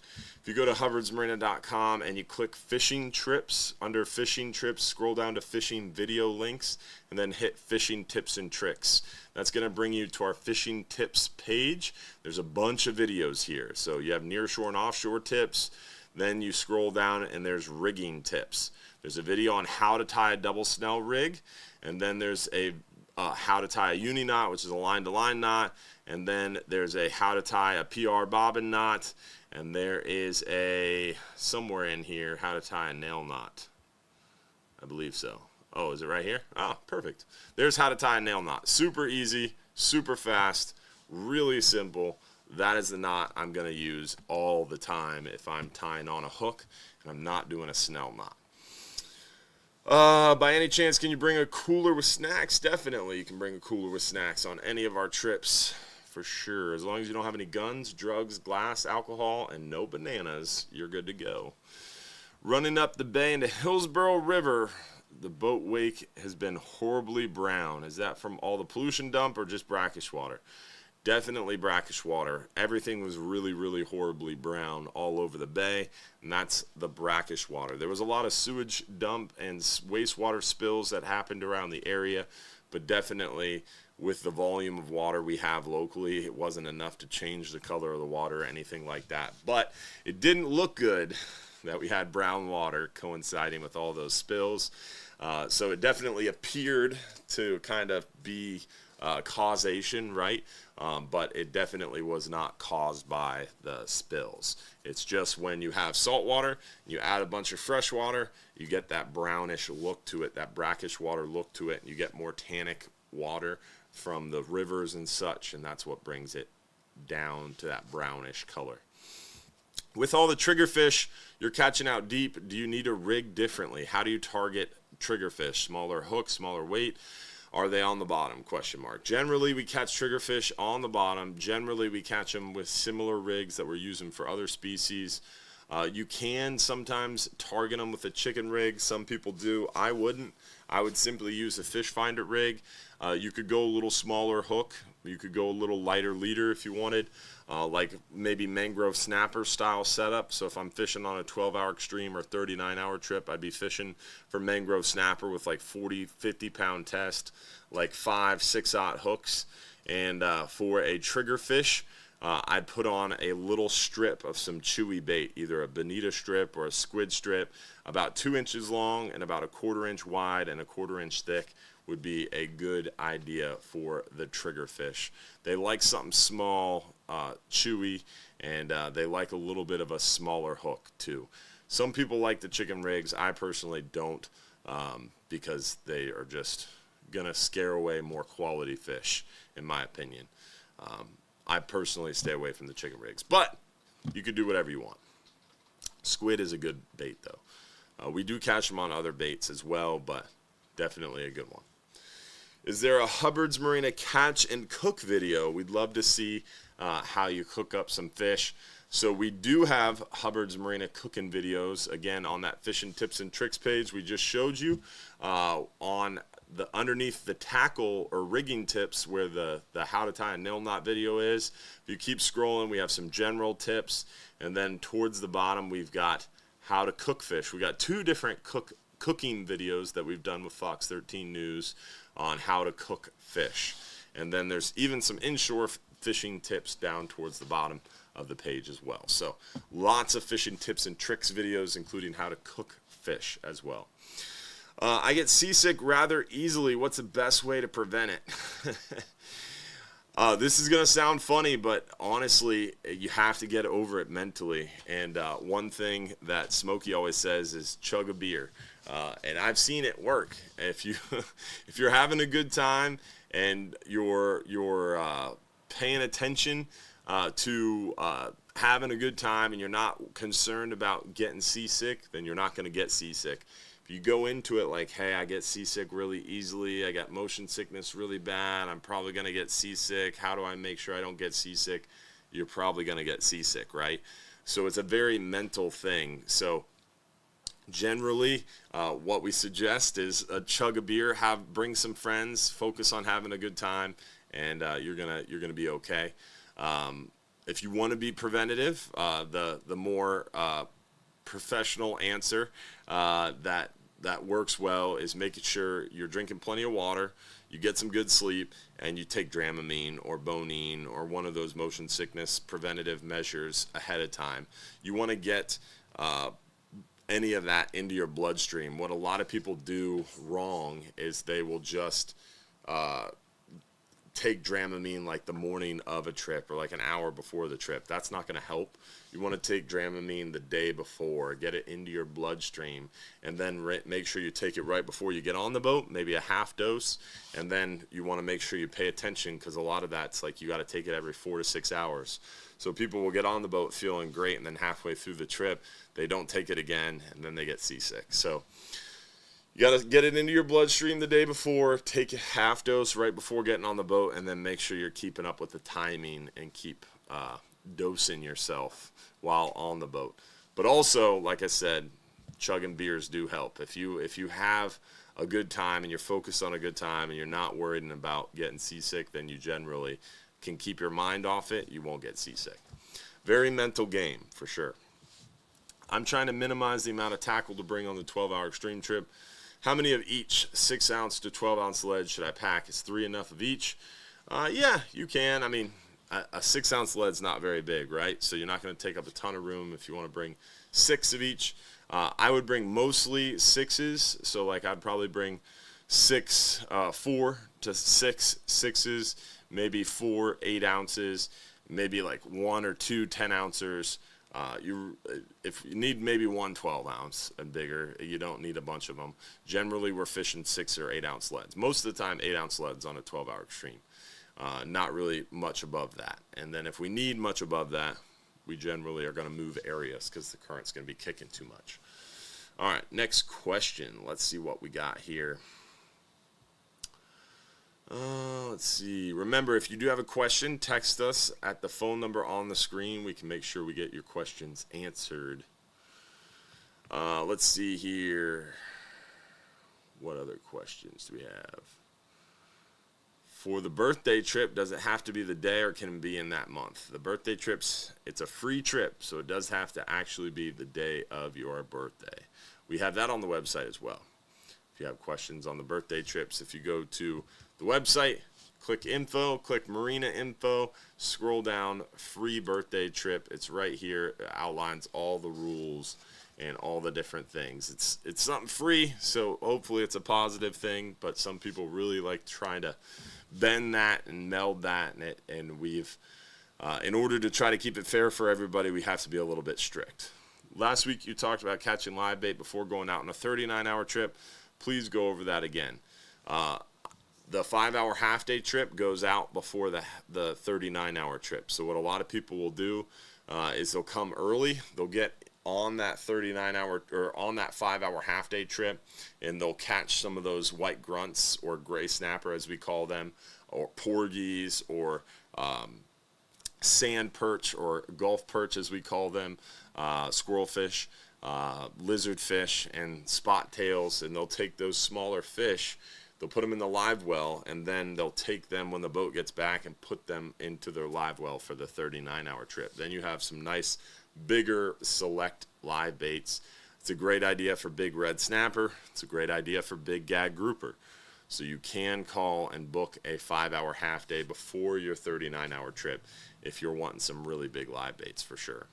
If you go to hubbardsmarina.com and you click fishing trips, under fishing trips, scroll down to fishing video links, and then hit fishing tips and tricks. That's going to bring you to our fishing tips page. There's a bunch of videos here. So you have nearshore and offshore tips. Then you scroll down and there's rigging tips. There's a video on how to tie a double snell rig, and then there's a how to tie a uni knot, which is a line-to-line knot, and then there's a how to tie a PR bobbin knot, and there is a, somewhere in here, how to tie a nail knot. I believe so. Oh, is it right here? Oh, perfect. There's how to tie a nail knot. Super easy, super fast, really simple. That is the knot I'm going to use all the time if I'm tying on a hook and I'm not doing a snell knot. By any chance, can you bring a cooler with snacks? Definitely, you can bring a cooler with snacks on any of our trips, for sure. As long as you don't have any guns, drugs, glass, alcohol, and no bananas, you're good to go. Running up the bay into Hillsborough River, the boat wake has been horribly brown. Is that from all the pollution dump or just brackish water? Definitely brackish water. Everything was really, really horribly brown all over the bay, and that's the brackish water. There was a lot of sewage dump and wastewater spills that happened around the area, but definitely with the volume of water we have locally, it wasn't enough to change the color of the water or anything like that. But it didn't look good that we had brown water coinciding with all those spills. So it definitely appeared to kind of be causation, right? But it definitely was not caused by the spills. It's just when you have salt water, you add a bunch of fresh water, you get that brownish look to it, that brackish water look to it, and you get more tannic water from the rivers and such, and that's what brings it down to that brownish color. With all the triggerfish you're catching out deep, do you need to rig differently? How do you target triggerfish? Smaller hook, smaller weight? Are they on the bottom? Question mark. Generally, we catch triggerfish on the bottom. Generally, we catch them with similar rigs that we're using for other species. You can sometimes target them with a chicken rig. Some people do. I wouldn't. I would simply use a fish finder rig. You could go a little smaller hook. You could go a little lighter leader if you wanted, like maybe mangrove snapper style setup. So if I'm fishing on a 12-hour extreme or 39-hour trip, I'd be fishing for mangrove snapper with like 40, 50-pound test, like 5, 6-aught hooks. And for a trigger fish, I'd put on a little strip of some chewy bait, either a bonita strip or a squid strip, about 2 inches long and about a 1/4 inch wide and a 1/4 inch thick would be a good idea for the trigger fish. They like something small, chewy, and they like a little bit of a smaller hook too. Some people like the chicken rigs. I personally don't, because they are just gonna scare away more quality fish, in my opinion. I personally stay away from the chicken rigs, but you could do whatever you want. Squid is a good bait though. We do catch them on other baits as well, but definitely a good one. Is there a Hubbard's Marina catch and cook video? We'd love to see how you cook up some fish. So we do have Hubbard's Marina cooking videos, again, on that fishing tips and tricks page we just showed you. On the underneath the tackle or rigging tips where the how to tie a nail knot video is. If you keep scrolling, we have some general tips, and then towards the bottom we've got how to cook fish. We got 2 different cooking videos that we've done with Fox 13 News on how to cook fish. And then there's even some inshore fishing tips down towards the bottom of the page as well. So lots of fishing tips and tricks videos, including how to cook fish as well. I get seasick rather easily. What's the best way to prevent it? This is going to sound funny, but honestly, you have to get over it mentally. And one thing that Smokey always says is chug a beer. And I've seen it work. If you're having a good time and you're paying attention to having a good time and you're not concerned about getting seasick, then you're not going to get seasick. If you go into it like, hey, I get seasick really easily, I got motion sickness really bad, I'm probably going to get seasick, how do I make sure I don't get seasick? You're probably going to get seasick, right? So it's a very mental thing. So generally, what we suggest is a chug a beer, bring some friends, focus on having a good time, and you're gonna be okay. If you want to be preventative, the more professional answer that works well is making sure you're drinking plenty of water, you get some good sleep, and you take Dramamine or Bonine or one of those motion sickness preventative measures ahead of time. You want to get any of that into your bloodstream. What a lot of people do wrong is they will just take Dramamine like the morning of a trip or like an hour before the trip. That's not going to help. You want to take Dramamine the day before, get it into your bloodstream, and then make sure you take it right before you get on the boat, maybe a half dose, and then you want to make sure you pay attention because a lot of that's like you got to take it every 4 to 6 hours. So people will get on the boat feeling great, and then halfway through the trip, they don't take it again, and then they get seasick. So you got to get it into your bloodstream the day before, take a half dose right before getting on the boat, and then make sure you're keeping up with the timing and keep dosing yourself while on the boat. But also, like I said, chugging beers do help. If you have a good time and you're focused on a good time and you're not worried about getting seasick, then you generally can keep your mind off it. You won't get seasick. Very mental game, for sure. I'm trying to minimize the amount of tackle to bring on the 12-hour extreme trip. How many of each 6 ounce to 12 ounce lead should I pack? Is 3 enough of each? Yeah, you can. I mean, a 6 ounce lead's not very big, right? So you're not going to take up a ton of room if you want to bring 6 of each. I would bring mostly 6s. So like I'd probably bring 4 to 6 6s, maybe 4 8 ounces, maybe like 1 or 2 10 ounces. If you need maybe 1 12 ounce and bigger, you don't need a bunch of them. Generally, we're fishing 6 or 8 ounce leads. Most of the time, 8 ounce leads on a 12-hour extreme. Not really much above that. And then if we need much above that, we generally are going to move areas because the current's going to be kicking too much. All right, next question. Let's see what we got here. Let's see. Remember, if you do have a question, text us at the phone number on the screen. We can make sure we get your questions answered. Let's see here. What other questions do we have? For the birthday trip, does it have to be the day or can it be in that month? The birthday trips, it's a free trip, so it does have to actually be the day of your birthday. We have that on the website as well. If you have questions on the birthday trips, if you go to the website, click info, click Marina info, scroll down, free birthday trip. It's right here. It outlines all the rules and all the different things. It's something free, so hopefully it's a positive thing, but some people really like trying to bend that and meld that, and we've, in order to try to keep it fair for everybody, we have to be a little bit strict. Last week you talked about catching live bait before going out on a 39-hour trip. Please go over that again. The 5-hour half-day trip goes out before the 39-hour trip. So what a lot of people will do is they'll come early. They'll get on that 39-hour or on that 5-hour half-day trip, and they'll catch some of those white grunts or gray snapper, as we call them, or porgies, or sand perch or Gulf perch, as we call them, squirrel fish, lizard fish, and spot tails. And they'll take those smaller fish, they'll put them in the live well, and then they'll take them when the boat gets back and put them into their live well for the 39-hour trip. Then you have some nice, bigger, select live baits. It's a great idea for big red snapper. It's a great idea for big gag grouper. So you can call and book a 5-hour half day before your 39-hour trip if you're wanting some really big live baits for sure.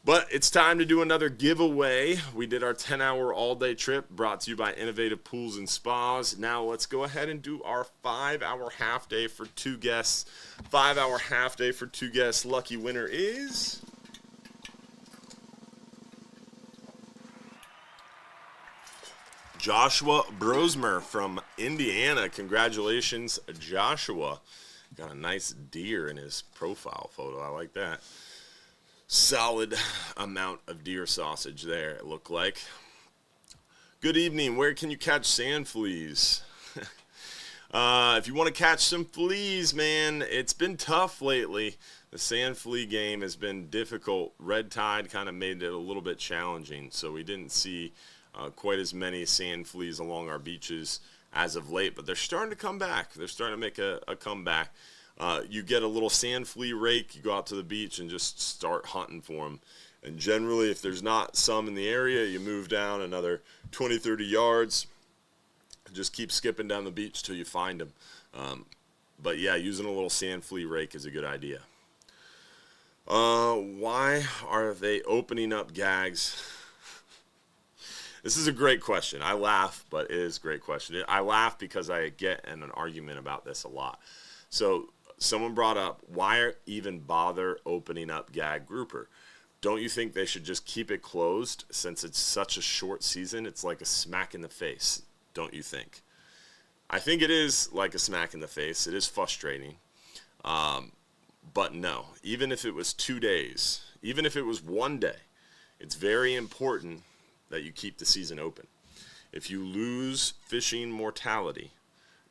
But it's time to do another giveaway. We did our 10-hour all-day trip brought to you by Innovative Pools and Spas. Now let's go ahead and do our 5-hour half day for 2 guests. 5-hour half day for 2 guests. Lucky winner is Joshua Brosmer from Indiana. Congratulations, Joshua. Got a nice deer in his profile photo. I like that. Solid amount of deer sausage there, it looked like. Good evening. Where can you catch sand fleas? If you want to catch some fleas, man, it's been tough lately. The sand flea game has been difficult. Red tide kind of made it a little bit challenging, so we didn't see quite as many sand fleas along our beaches as of late, but they're starting to come back. They're starting to make a comeback. You get a little sand flea rake, you go out to the beach and just start hunting for them. And generally, if there's not some in the area, you move down another 20, 30 yards. Just keep skipping down the beach till you find them. But yeah, using a little sand flea rake is a good idea. Why are they opening up gags? This is a great question. I laugh, but it is a great question. I laugh because I get in an argument about this a lot. So someone brought up, why even bother opening up gag grouper? Don't you think they should just keep it closed since it's such a short season? It's like a smack in the face, don't you think? I think it is like a smack in the face. It is frustrating. But no, even if it was 2 days, even if it was 1 day, it's very important that you keep the season open. If you lose fishing mortality,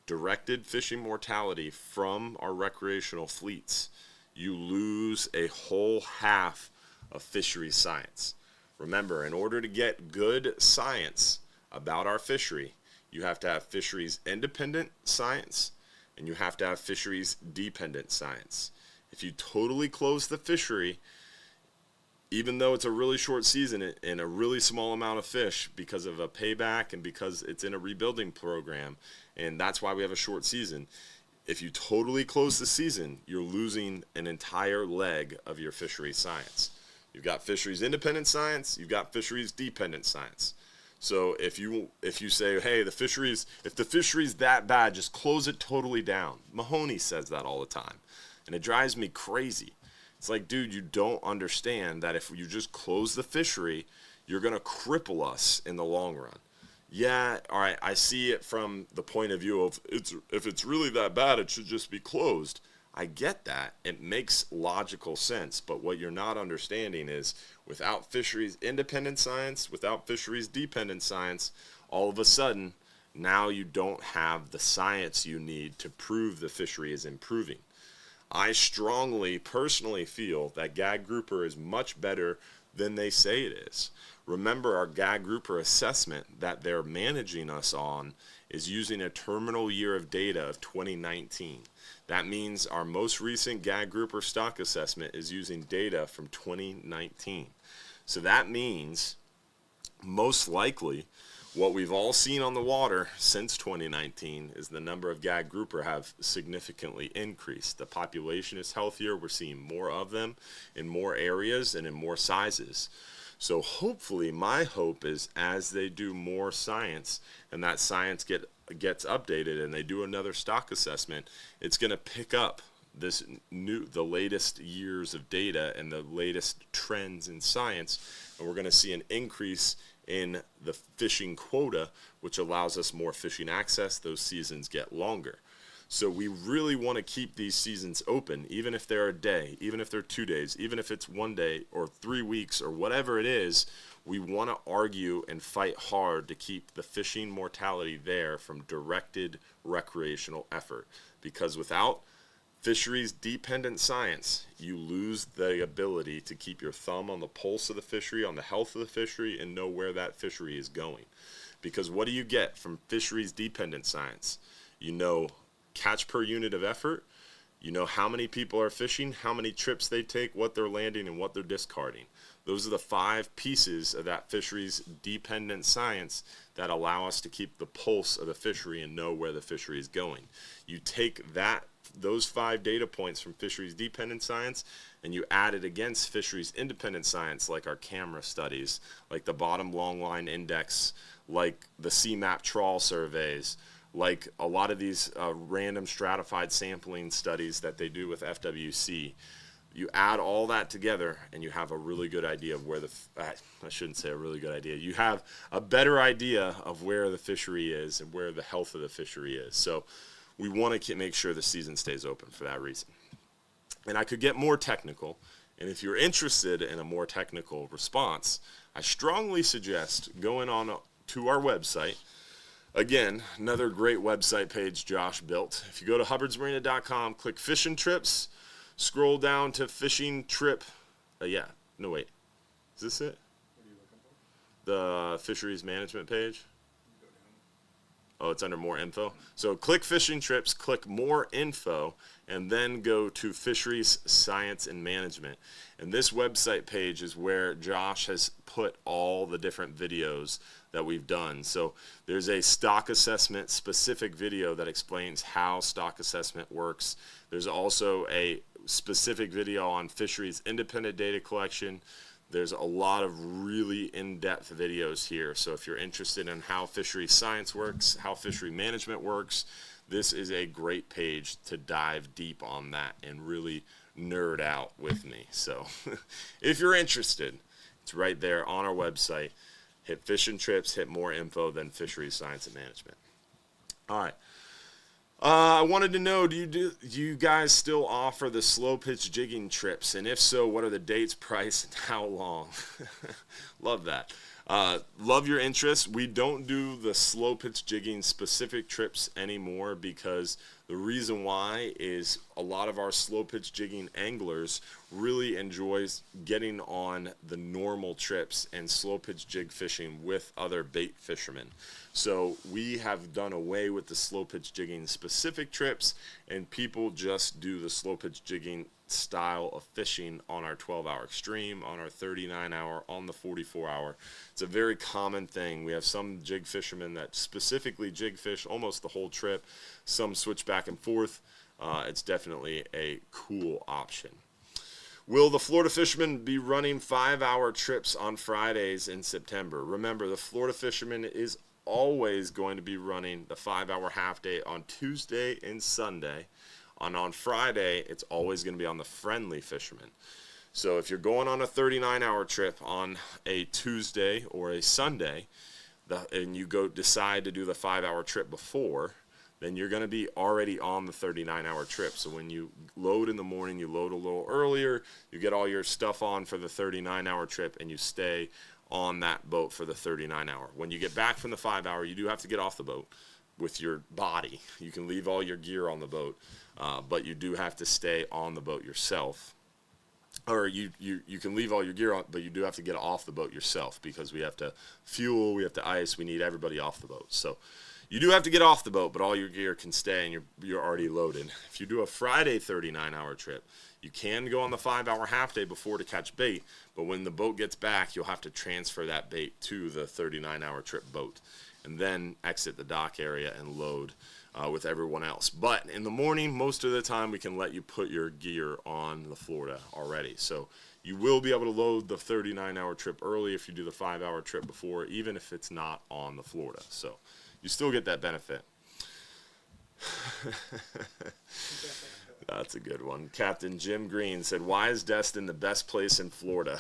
directed fishing mortality from our recreational fleets, you lose a whole half of fisheries science. Remember, in order to get good science about our fishery, you have to have fisheries independent science and you have to have fisheries dependent science. If you totally close the fishery, even though it's a really short season and a really small amount of fish because of a payback and because it's in a rebuilding program, and that's why we have a short season, if you totally close the season, you're losing an entire leg of your fisheries science. You've got fisheries independent science, you've got fisheries dependent science. So if you say, hey, if the fishery's that bad, just close it totally down. Mahoney says that all the time, and it drives me crazy. It's like, dude, you don't understand that if you just close the fishery, you're going to cripple us in the long run. Yeah, all right, I see it from the point of view of if it's really that bad, it should just be closed. I get that. It makes logical sense. But what you're not understanding is without fisheries independent science, without fisheries dependent science, all of a sudden, now you don't have the science you need to prove the fishery is improving. I strongly, personally feel that gag grouper is much better than they say it is. Remember, our gag grouper assessment that they're managing us on is using a terminal year of data of 2019. That means our most recent gag grouper stock assessment is using data from 2019. So that means most likely what we've all seen on the water since 2019 is the number of gag grouper have significantly increased. The population is healthier. We're seeing more of them in more areas and in more sizes. So hopefully, my hope is as they do more science and that science gets updated and they do another stock assessment, it's going to pick up the latest years of data and the latest trends in science, and we're going to see an increase in the fishing quota, which allows us more fishing access. Those seasons get longer. So we really want to keep these seasons open, even if they're a day, even if they're 2 days, even if it's 1 day or 3 weeks or whatever it is. We want to argue and fight hard to keep the fishing mortality there from directed recreational effort, because without fisheries dependent science, you lose the ability to keep your thumb on the pulse of the fishery, on the health of the fishery, and know where that fishery is going. Because what do you get from fisheries dependent science? You know catch per unit of effort, you know how many people are fishing, how many trips they take, what they're landing, and what they're discarding. Those are the 5 pieces of that fisheries dependent science that allow us to keep the pulse of the fishery and know where the fishery is going. You take those 5 data points from fisheries dependent science and you add it against fisheries independent science, like our camera studies, like the bottom long line index, like the CMAP trawl surveys, like a lot of these random stratified sampling studies that they do with FWC. You add all that together and you have a really good idea of where I shouldn't say a really good idea. You have a better idea of where the fishery is and where the health of the fishery is. So we want to make sure the season stays open for that reason. And I could get more technical. And if you're interested in a more technical response, I strongly suggest going on to our website. Again, another great website page Josh built. If you go to hubbardsmarina.com, click Fishing Trips, scroll down to Fishing Trip. Is this it? What are you looking for? The Fisheries Management page. Oh, it's under More Info. So click Fishing Trips, click More Info, and then go to Fisheries Science and Management. And this website page is where Josh has put all the different videos that we've done. So there's a stock assessment specific video that explains how stock assessment works. There's also a specific video on fisheries independent data collection. There's a lot of really in-depth videos here. So if you're interested in how fishery science works, how fishery management works, this is a great page to dive deep on that and really nerd out with me. So if you're interested, it's right there on our website. Hit Fishing Trips, hit More Info, then Fisheries Science and Management. All right. I wanted to know, do you guys still offer the slow pitch jigging trips? And if so, what are the dates, price, and how long? Love that. Love your interest. We don't do the slow pitch jigging specific trips anymore because the reason why is a lot of our slow pitch jigging anglers really enjoys getting on the normal trips and slow pitch jig fishing with other bait fishermen. So we have done away with the slow pitch jigging specific trips, and people just do the slow pitch jigging style of fishing on our 12-hour extreme, on our 39-hour, on the 44-hour. It's a very common thing. We have some jig fishermen that specifically jig fish almost the whole trip. Some switch back and forth. It's definitely a cool option. Will the Florida fishermen be running 5-hour trips on Fridays in September? Remember, the Florida fisherman is always going to be running the 5-hour half day on Tuesday and Sunday. And on Friday, it's always going to be on the friendly fishermen. So if you're going on a 39-hour trip on a Tuesday or a Sunday, and you decide to do the 5-hour trip before, then you're going to be already on the 39-hour trip. So when you load in the morning, you load a little earlier, you get all your stuff on for the 39-hour trip, and you stay on that boat for the 39-hour. When you get back from the 5-hour, you do have to get off the boat with your body. You can leave all your gear on the boat, but you do have to stay on the boat yourself. Or you can leave all your gear on, but you do have to get off the boat yourself, because we have to fuel, we have to ice, we need everybody off the boat. So you do have to get off the boat, but all your gear can stay, and you're already loaded. If you do a Friday 39-hour trip, you can go on the 5-hour half day before to catch bait, but when the boat gets back, you'll have to transfer that bait to the 39-hour trip boat, and then exit the dock area and load with everyone else. But in the morning, most of the time, we can let you put your gear on the Florida already. So you will be able to load the 39-hour trip early if you do the 5-hour trip before, even if it's not on the Florida. So you still get that benefit. That's a good one. Captain Jim Green said, why is Destin the best place in Florida?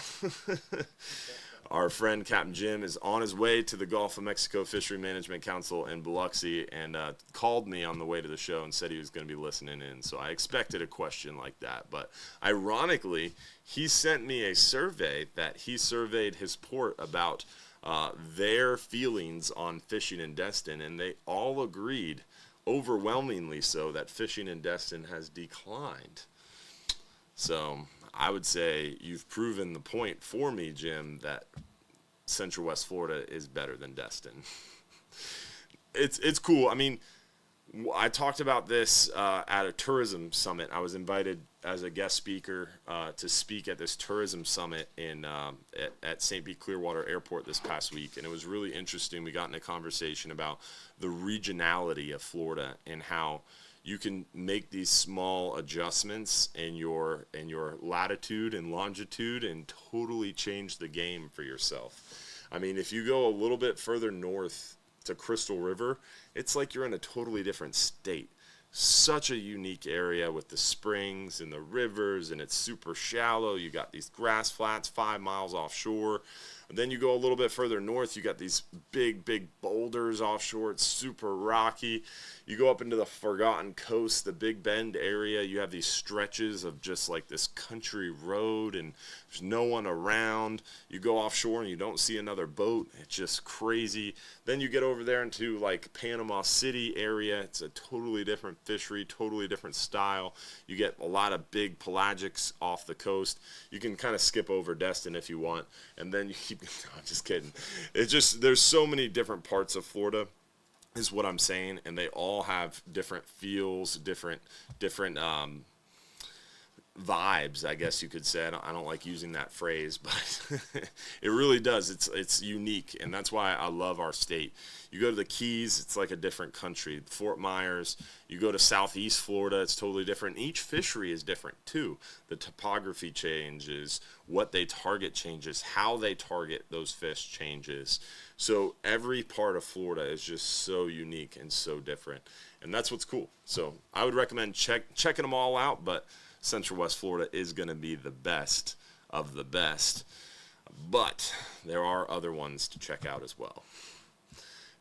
Our friend Captain Jim is on his way to the Gulf of Mexico Fishery Management Council in Biloxi, and called me on the way to the show and said he was going to be listening in. So I expected a question like that. But ironically, he sent me a survey that he surveyed his port about their feelings on fishing in Destin, and they all agreed, overwhelmingly so, that fishing in Destin has declined. So I would say you've proven the point for me, Jim, that Central West Florida is better than Destin. It's cool. I mean, I talked about this at a tourism summit. I was invited as a guest speaker to speak at this tourism summit at St. Pete Clearwater Airport this past week, and it was really interesting. We got in a conversation about the regionality of Florida and how you can make these small adjustments in your latitude and longitude and totally change the game for yourself. I mean, if you go a little bit further north to Crystal River, it's like you're in a totally different state. Such a unique area with the springs and the rivers, and it's super shallow. You got these grass flats 5 miles offshore. And then you go a little bit further north, you got these big boulders offshore. It's super rocky. You go up into the Forgotten Coast, the Big Bend area, you have these stretches of just like this country road, and there's no one around. You go offshore and you don't see another boat. It's just crazy. Then you get over there into like Panama City area. It's a totally different fishery, totally different style. You get a lot of big pelagics off the coast. You can kind of skip over Destin if you want, and then you keep, I'm just kidding. It's just, there's so many different parts of Florida, is what I'm saying, and they all have different feels, different vibes, I guess you could say. I don't like using that phrase, but it really does. It's unique, and that's why I love our state. You go to the Keys, it's like a different country. Fort Myers, you go to southeast Florida, it's totally different. Each fishery is different too. The topography changes, what they target changes, how they target those fish changes. So every part of Florida is just so unique and so different, and that's what's cool. So I would recommend checking them all out, but Central West Florida is going to be the best of the best. But there are other ones to check out as well.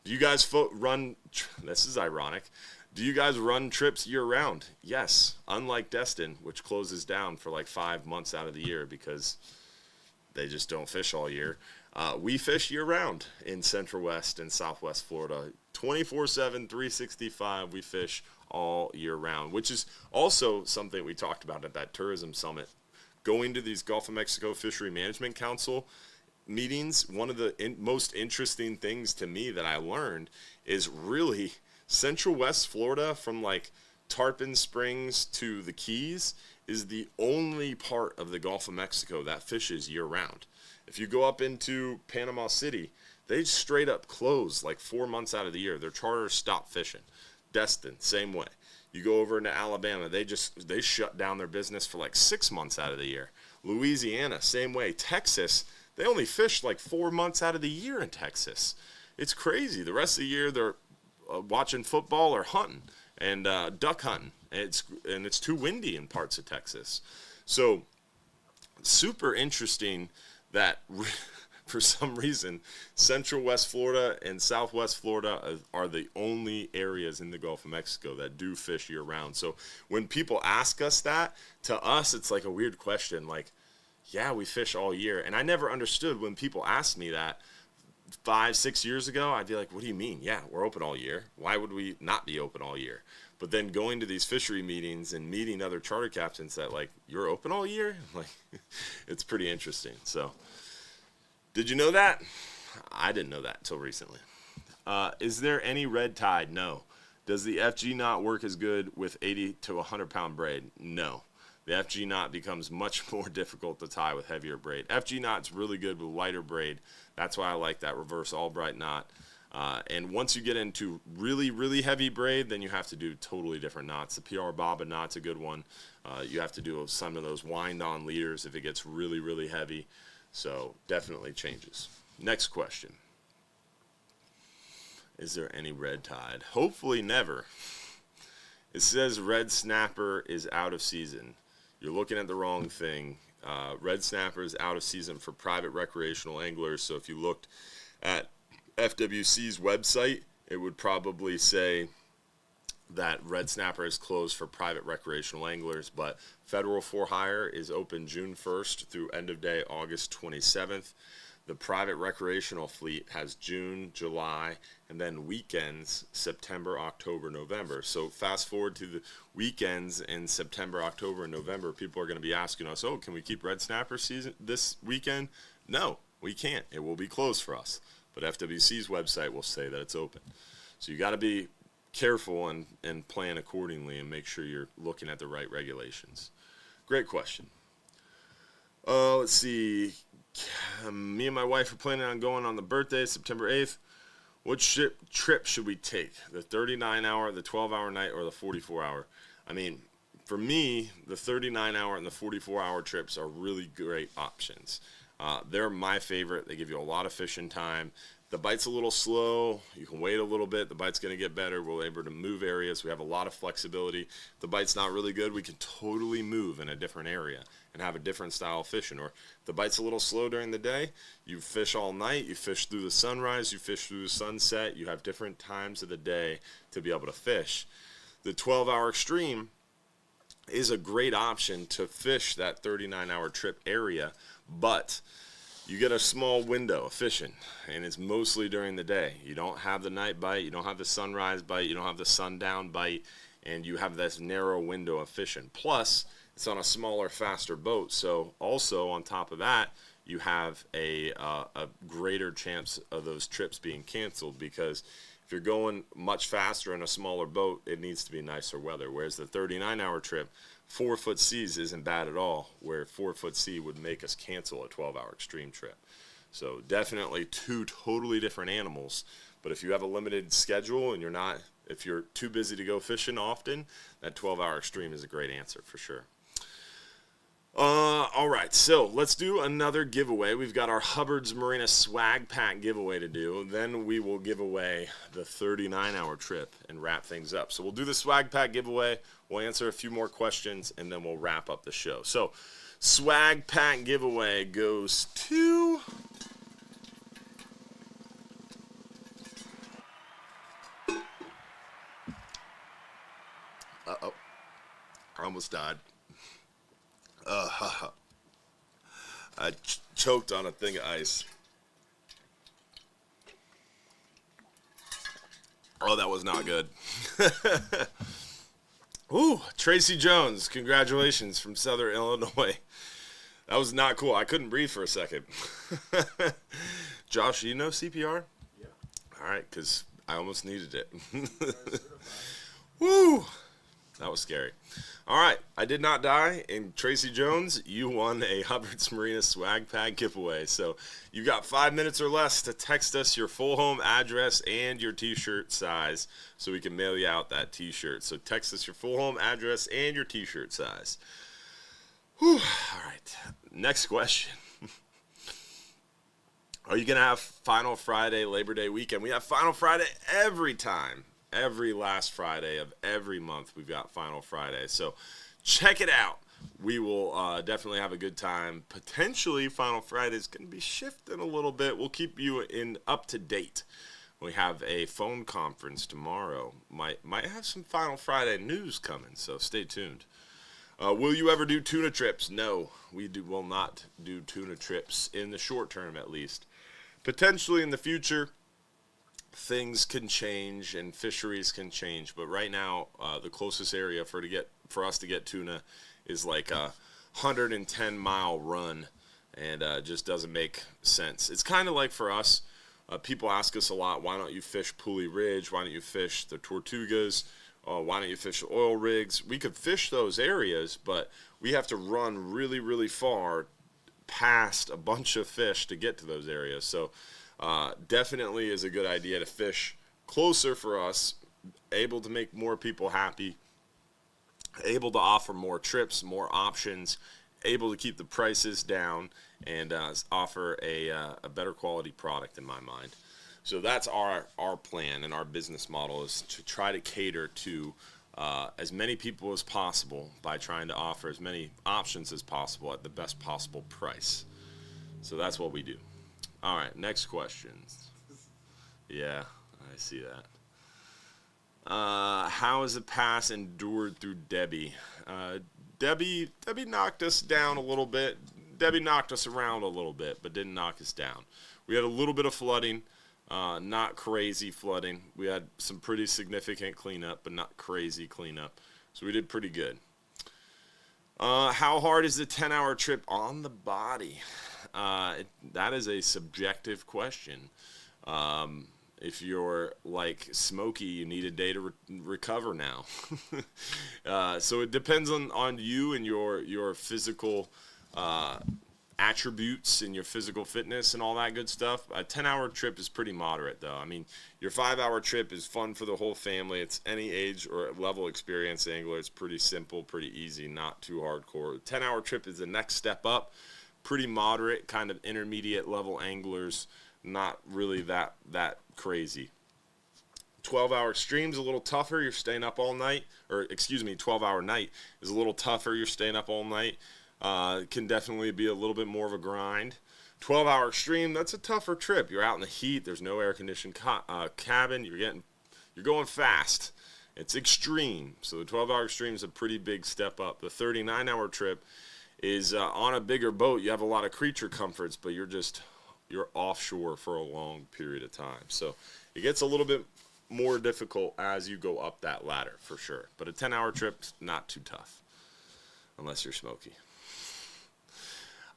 Do you guys run, this is ironic, do you guys run trips year-round? Yes, unlike Destin, which closes down for like 5 months out of the year because they just don't fish all year. We fish year-round in Central West and Southwest Florida. 24/7, 365, we fish all year round, which is also something we talked about at that tourism summit. Going to these Gulf of Mexico Fishery Management Council meetings, one of the most interesting things to me that I learned is really Central West Florida, from like Tarpon Springs to the Keys, is the only part of the Gulf of Mexico that fishes year-round. If you go up into Panama City, they straight up close like 4 months out of the year. Their charters stop fishing. Destin, same way. You go over into Alabama, they shut down their business for like 6 months out of the year. Louisiana, same way. Texas, they only fish like 4 months out of the year in Texas. It's crazy. The rest of the year they're watching football or hunting and duck hunting. It's too windy in parts of Texas. So super interesting that for some reason Central West Florida and Southwest Florida are the only areas in the Gulf of Mexico that do fish year round. So when people ask us that, to us it's like a weird question, like, yeah, we fish all year. And I never understood when people asked me that 5-6 years ago. I'd be like, what do you mean? Yeah, we're open all year. Why would we not be open all year? But then going to these fishery meetings and meeting other charter captains that like, you're open all year? Like, it's pretty interesting. So did you know that? I didn't know that until recently. Is there any red tide? No. Does the FG knot work as good with 80 to 100 pound braid? No. The FG knot becomes much more difficult to tie with heavier braid. FG knot's really good with lighter braid. That's why I like that reverse Albright knot. And once you get into really, really heavy braid, then you have to do totally different knots. The PR Baba knot's a good one. You have to do some of those wind-on leaders if it gets really, really heavy. So definitely changes. Next question. Is there any red tide? Hopefully never. It says red snapper is out of season. You're looking at the wrong thing. Red snapper is out of season for private recreational anglers. So if you looked at FWC's website, it would probably say that red snapper is closed for private recreational anglers, but federal for hire is open June 1st through end of day August 27th. The private recreational fleet has June, July, and then weekends September, October, November. So fast forward to the weekends in September, October, and November, people are going to be asking us, oh, can we keep red snapper season this weekend? No, we can't. It will be closed for us. But FWC's website will say that it's open. So you got to be careful and plan accordingly and make sure you're looking at the right regulations. Great question. Let's see. Me and my wife are planning on going on the birthday, September 8th. What trip should we take? The 39-hour, the 12-hour night, or the 44-hour? I mean, for me, the 39-hour and the 44-hour trips are really great options. They're my favorite. They give you a lot of fishing time. The bite's a little slow. You can wait a little bit. The bite's going to get better. We're able to move areas. We have a lot of flexibility. If the bite's not really good, we can totally move in a different area and have a different style of fishing. Or if the bite's a little slow during the day, you fish all night. You fish through the sunrise. You fish through the sunset. You have different times of the day to be able to fish. The 12-hour extreme is a great option to fish that 39-hour trip area, but you get a small window of fishing, and it's mostly during the day. You don't have the night bite, you don't have the sunrise bite, you don't have the sundown bite, and you have this narrow window of fishing. Plus, it's on a smaller, faster boat, so also on top of that, you have a greater chance of those trips being canceled, because if you're going much faster in a smaller boat, it needs to be nicer weather, whereas the 39-hour trip, 4-foot seas isn't bad at all, where 4-foot sea would make us cancel a 12-hour extreme trip. So definitely two totally different animals. But if you have a limited schedule and if you're too busy to go fishing often, that 12-hour extreme is a great answer for sure. All right, so let's do another giveaway. We've got our Hubbard's Marina swag pack giveaway to do. Then we will give away the 39-hour trip and wrap things up. So we'll do the swag pack giveaway. We'll answer a few more questions, and then we'll wrap up the show. So swag pack giveaway goes to... Uh-oh. I almost died. I choked on a thing of ice. Oh, that was not good. Ooh, Tracy Jones, congratulations from Southern Illinois. That was not cool. I couldn't breathe for a second. Josh, you know CPR? Yeah. All right, because I almost needed it. Woo! That was scary. All right, I did not die, and Tracy Jones, you won a Hubbard's Marina swag pack giveaway. So you got 5 minutes or less to text us your full home address and your T-shirt size so we can mail you out that T-shirt. So text us your full home address and your T-shirt size. Whew. All right, next question. Are you going to have Final Friday, Labor Day weekend? We have Final Friday every time. Every last Friday of every month, we've got Final Friday. So check it out. We will definitely have a good time. Potentially, Final Friday is going to be shifting a little bit. We'll keep you up to date. We have a phone conference tomorrow. Might have some Final Friday news coming, so stay tuned. Will you ever do tuna trips? No, we will not do tuna trips in the short term, at least. Potentially in the future, things can change and fisheries can change, but right now the closest area for us to get tuna is like a 110-mile run, and just doesn't make sense. It's kind of like for us, people ask us a lot, why don't you fish Pulley Ridge, why don't you fish the Tortugas, why don't you fish the oil rigs? We could fish those areas, but we have to run really, really far past a bunch of fish to get to those areas. So definitely is a good idea to fish closer for us, able to make more people happy, able to offer more trips, more options, able to keep the prices down, and offer a better quality product in my mind. So that's our plan, and our business model is to try to cater to as many people as possible by trying to offer as many options as possible at the best possible price. So that's what we do. All right, next question. Yeah, I see that. How has the pass endured through Debbie? Debbie knocked us down a little bit. Debbie knocked us around a little bit, but didn't knock us down. We had a little bit of flooding, not crazy flooding. We had some pretty significant cleanup, but not crazy cleanup. So we did pretty good. How hard is the 10-hour trip on the body? That is a subjective question. If you're like Smokey, you need a day to recover now. So it depends on you and your physical attributes and your physical fitness and all that good stuff. A 10-hour trip is pretty moderate, though. I mean, your 5-hour trip is fun for the whole family. It's any age or level experience angler. It's pretty simple, pretty easy, not too hardcore. 10-hour trip is the next step up. Pretty moderate, kind of intermediate level anglers, not really that crazy. 12-hour extreme's a little tougher. You're staying up all night, 12-hour night is a little tougher. You're staying up all night. Can definitely be a little bit more of a grind. 12-hour extreme, that's a tougher trip. You're out in the heat. There's no air-conditioned cabin. You're going fast. It's extreme. So the 12-hour extreme is a pretty big step up. The 39-hour trip is on a bigger boat. You have a lot of creature comforts, but you're offshore for a long period of time. So it gets a little bit more difficult as you go up that ladder, for sure. But a 10-hour trip's not too tough, unless you're Smokey.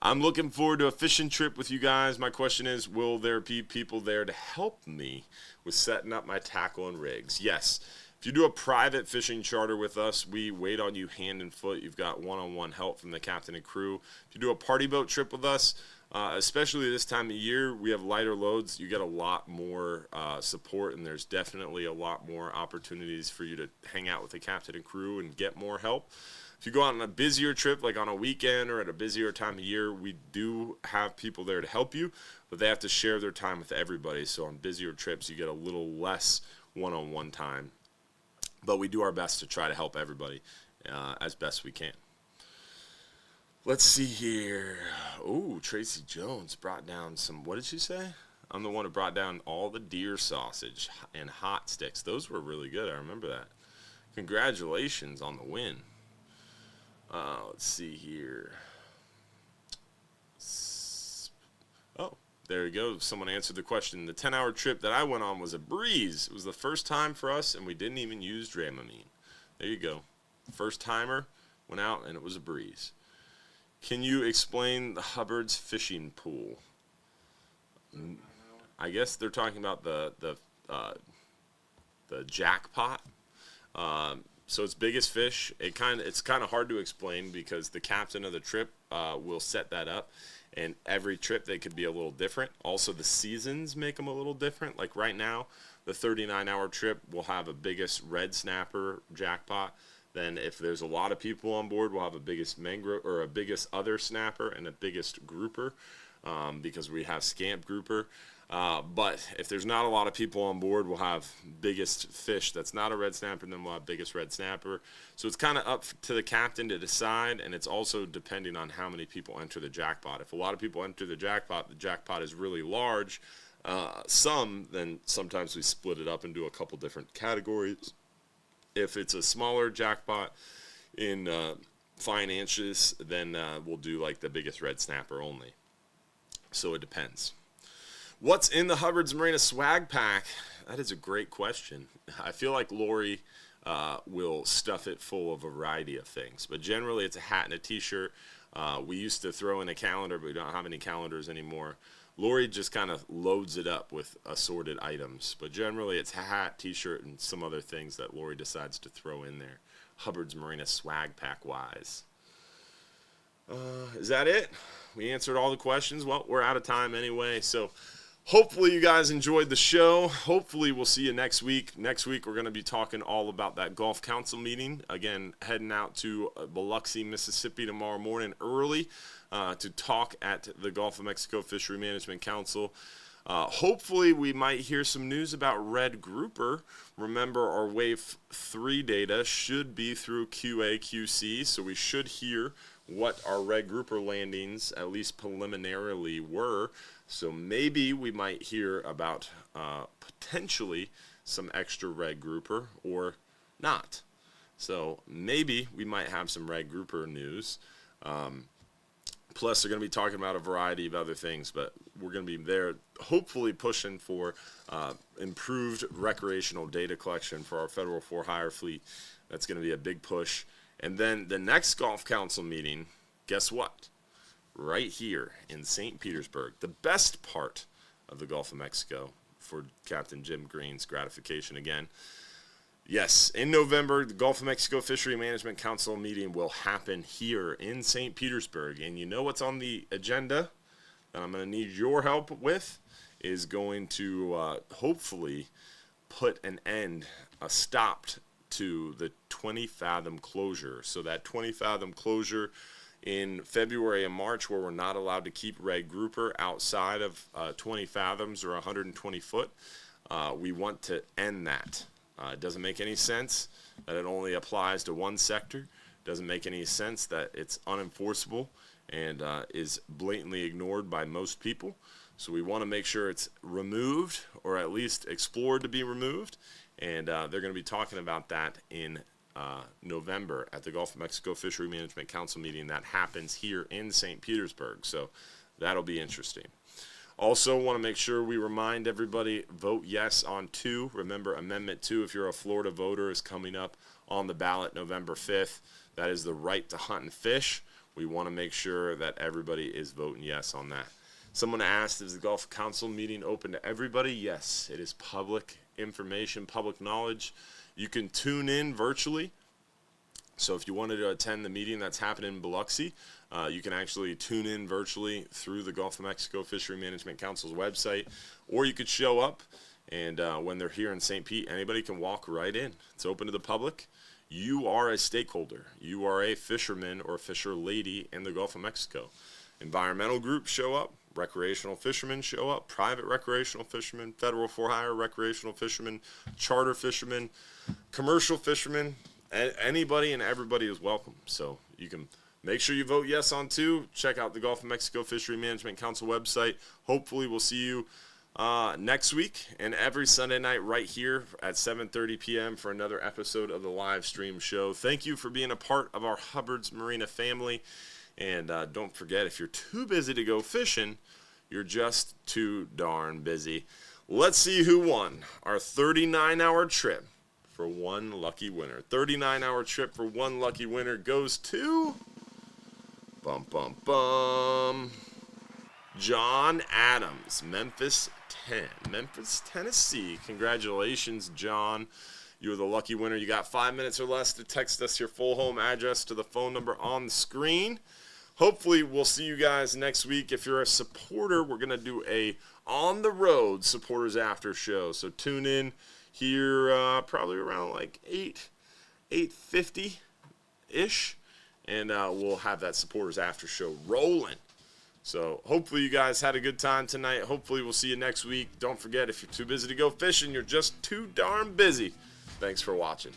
I'm looking forward to a fishing trip with you guys. My question is, will there be people there to help me with setting up my tackle and rigs? Yes. If you do a private fishing charter with us, we wait on you hand and foot. You've got one-on-one help from the captain and crew. If you do a party boat trip with us, especially this time of year, we have lighter loads. You get a lot more support, and there's definitely a lot more opportunities for you to hang out with the captain and crew and get more help. If you go on a busier trip, like on a weekend or at a busier time of year, we do have people there to help you, but they have to share their time with everybody. So on busier trips, you get a little less one-on-one time. But we do our best to try to help everybody as best we can. Let's see here. Oh, Tracy Jones brought down some, what did she say? I'm the one who brought down all the deer sausage and hot sticks. Those were really good. I remember that. Congratulations on the win. Let's see here. Oh, there you go. Someone answered the question. The 10-hour trip that I went on was a breeze. It was the first time for us, and we didn't even use Dramamine. There you go. First timer went out, and it was a breeze. Can you explain the Hubbard's fishing pool? I guess they're talking about the jackpot. So it's biggest fish. It's kind of hard to explain because the captain of the trip will set that up, and every trip they could be a little different. Also, the seasons make them a little different. Like right now, the 39-hour trip will have a biggest red snapper jackpot. Then if there's a lot of people on board, we'll have a biggest mangrove or a biggest other snapper and a biggest grouper, because we have scamp grouper. But if there's not a lot of people on board, we'll have biggest fish that's not a red snapper, and then we'll have biggest red snapper. So it's kind of up to the captain to decide, and it's also depending on how many people enter the jackpot. If a lot of people enter the jackpot is really large, then sometimes we split it up into a couple different categories. If it's a smaller jackpot in finances, then we'll do like the biggest red snapper only. So it depends. What's in the Hubbard's Marina swag pack? That is a great question. I feel like Lori will stuff it full of a variety of things, but generally it's a hat and a t-shirt. We used to throw in a calendar, but we don't have any calendars anymore. Lori just kind of loads it up with assorted items, but generally it's a hat, t-shirt, and some other things that Lori decides to throw in there. Hubbard's Marina swag pack wise. Is that it? We answered all the questions. Well, we're out of time anyway, so hopefully you guys enjoyed the show. Hopefully we'll see you next week. Next week we're going to be talking all about that Gulf Council meeting. Again, heading out to Biloxi, Mississippi tomorrow morning early to talk at the Gulf of Mexico Fishery Management Council. Hopefully we might hear some news about red grouper. Remember, our Wave 3 data should be through QA/QC, so we should hear what our red grouper landings, at least preliminarily, were. So maybe we might hear about potentially some extra red grouper or not. So maybe we might have some red grouper news. Plus, they're going to be talking about a variety of other things, but we're going to be there hopefully pushing for improved recreational data collection for our federal for-hire fleet. That's going to be a big push. And then the next Gulf Council meeting, guess what? Right here in St. Petersburg, the best part of the Gulf of Mexico for Captain Jim Green's gratification again. Yes, in November, the Gulf of Mexico Fishery Management Council meeting will happen here in St. Petersburg. And you know what's on the agenda that I'm going to need your help with is going to hopefully put an end, a stop to the 20-fathom closure. So that 20-fathom closure in February and March, where we're not allowed to keep red grouper outside of 20 fathoms or 120 foot, we want to end that. It doesn't make any sense that it only applies to one sector. It doesn't make any sense that it's unenforceable and is blatantly ignored by most people. So we want to make sure it's removed, or at least explored to be removed. And they're going to be talking about that in November at the Gulf of Mexico Fishery Management Council meeting that happens here in St. Petersburg. So that'll be interesting. Also want to make sure we remind everybody, vote yes on 2. Remember, Amendment 2, if you're a Florida voter, is coming up on the ballot November 5th. That is the right to hunt and fish. We want to make sure that everybody is voting yes on that. Someone asked, is the Gulf Council meeting open to everybody? Yes, it is public information, public knowledge. You can tune in virtually. So if you wanted to attend the meeting that's happening in Biloxi, you can actually tune in virtually through the Gulf of Mexico Fishery Management Council's website, or you could show up, and when they're here in St. Pete, anybody can walk right in. It's open to the public. You are a stakeholder. You are a fisherman or fisher lady in the Gulf of Mexico. Environmental groups show up. Recreational fishermen show up. Private recreational fishermen, federal for-hire recreational fishermen, charter fishermen, commercial fishermen. Anybody and everybody is welcome. So you can make sure you vote yes on 2. Check out the Gulf of Mexico Fishery Management Council website. Hopefully we'll see you next week and every Sunday night right here at 7:30 p.m. for another episode of the live stream show. Thank you for being a part of our Hubbard's Marina family. And don't forget, if you're too busy to go fishing, you're just too darn busy. Let's see who won our 39-hour trip for one lucky winner. 39-hour trip for one lucky winner goes to bum bum bum John Adams, Memphis, Tennessee. Congratulations, John. you are the lucky winner. You got 5 minutes or less to text us your full home address to the phone number on the screen. Hopefully, we'll see you guys next week. If you're a supporter, we're going to do a on-the-road supporters after show. So tune in here probably around like 8:50-ish, and we'll have that supporters after show rolling. So hopefully you guys had a good time tonight. Hopefully we'll see you next week. Don't forget, if you're too busy to go fishing, you're just too darn busy. Thanks for watching.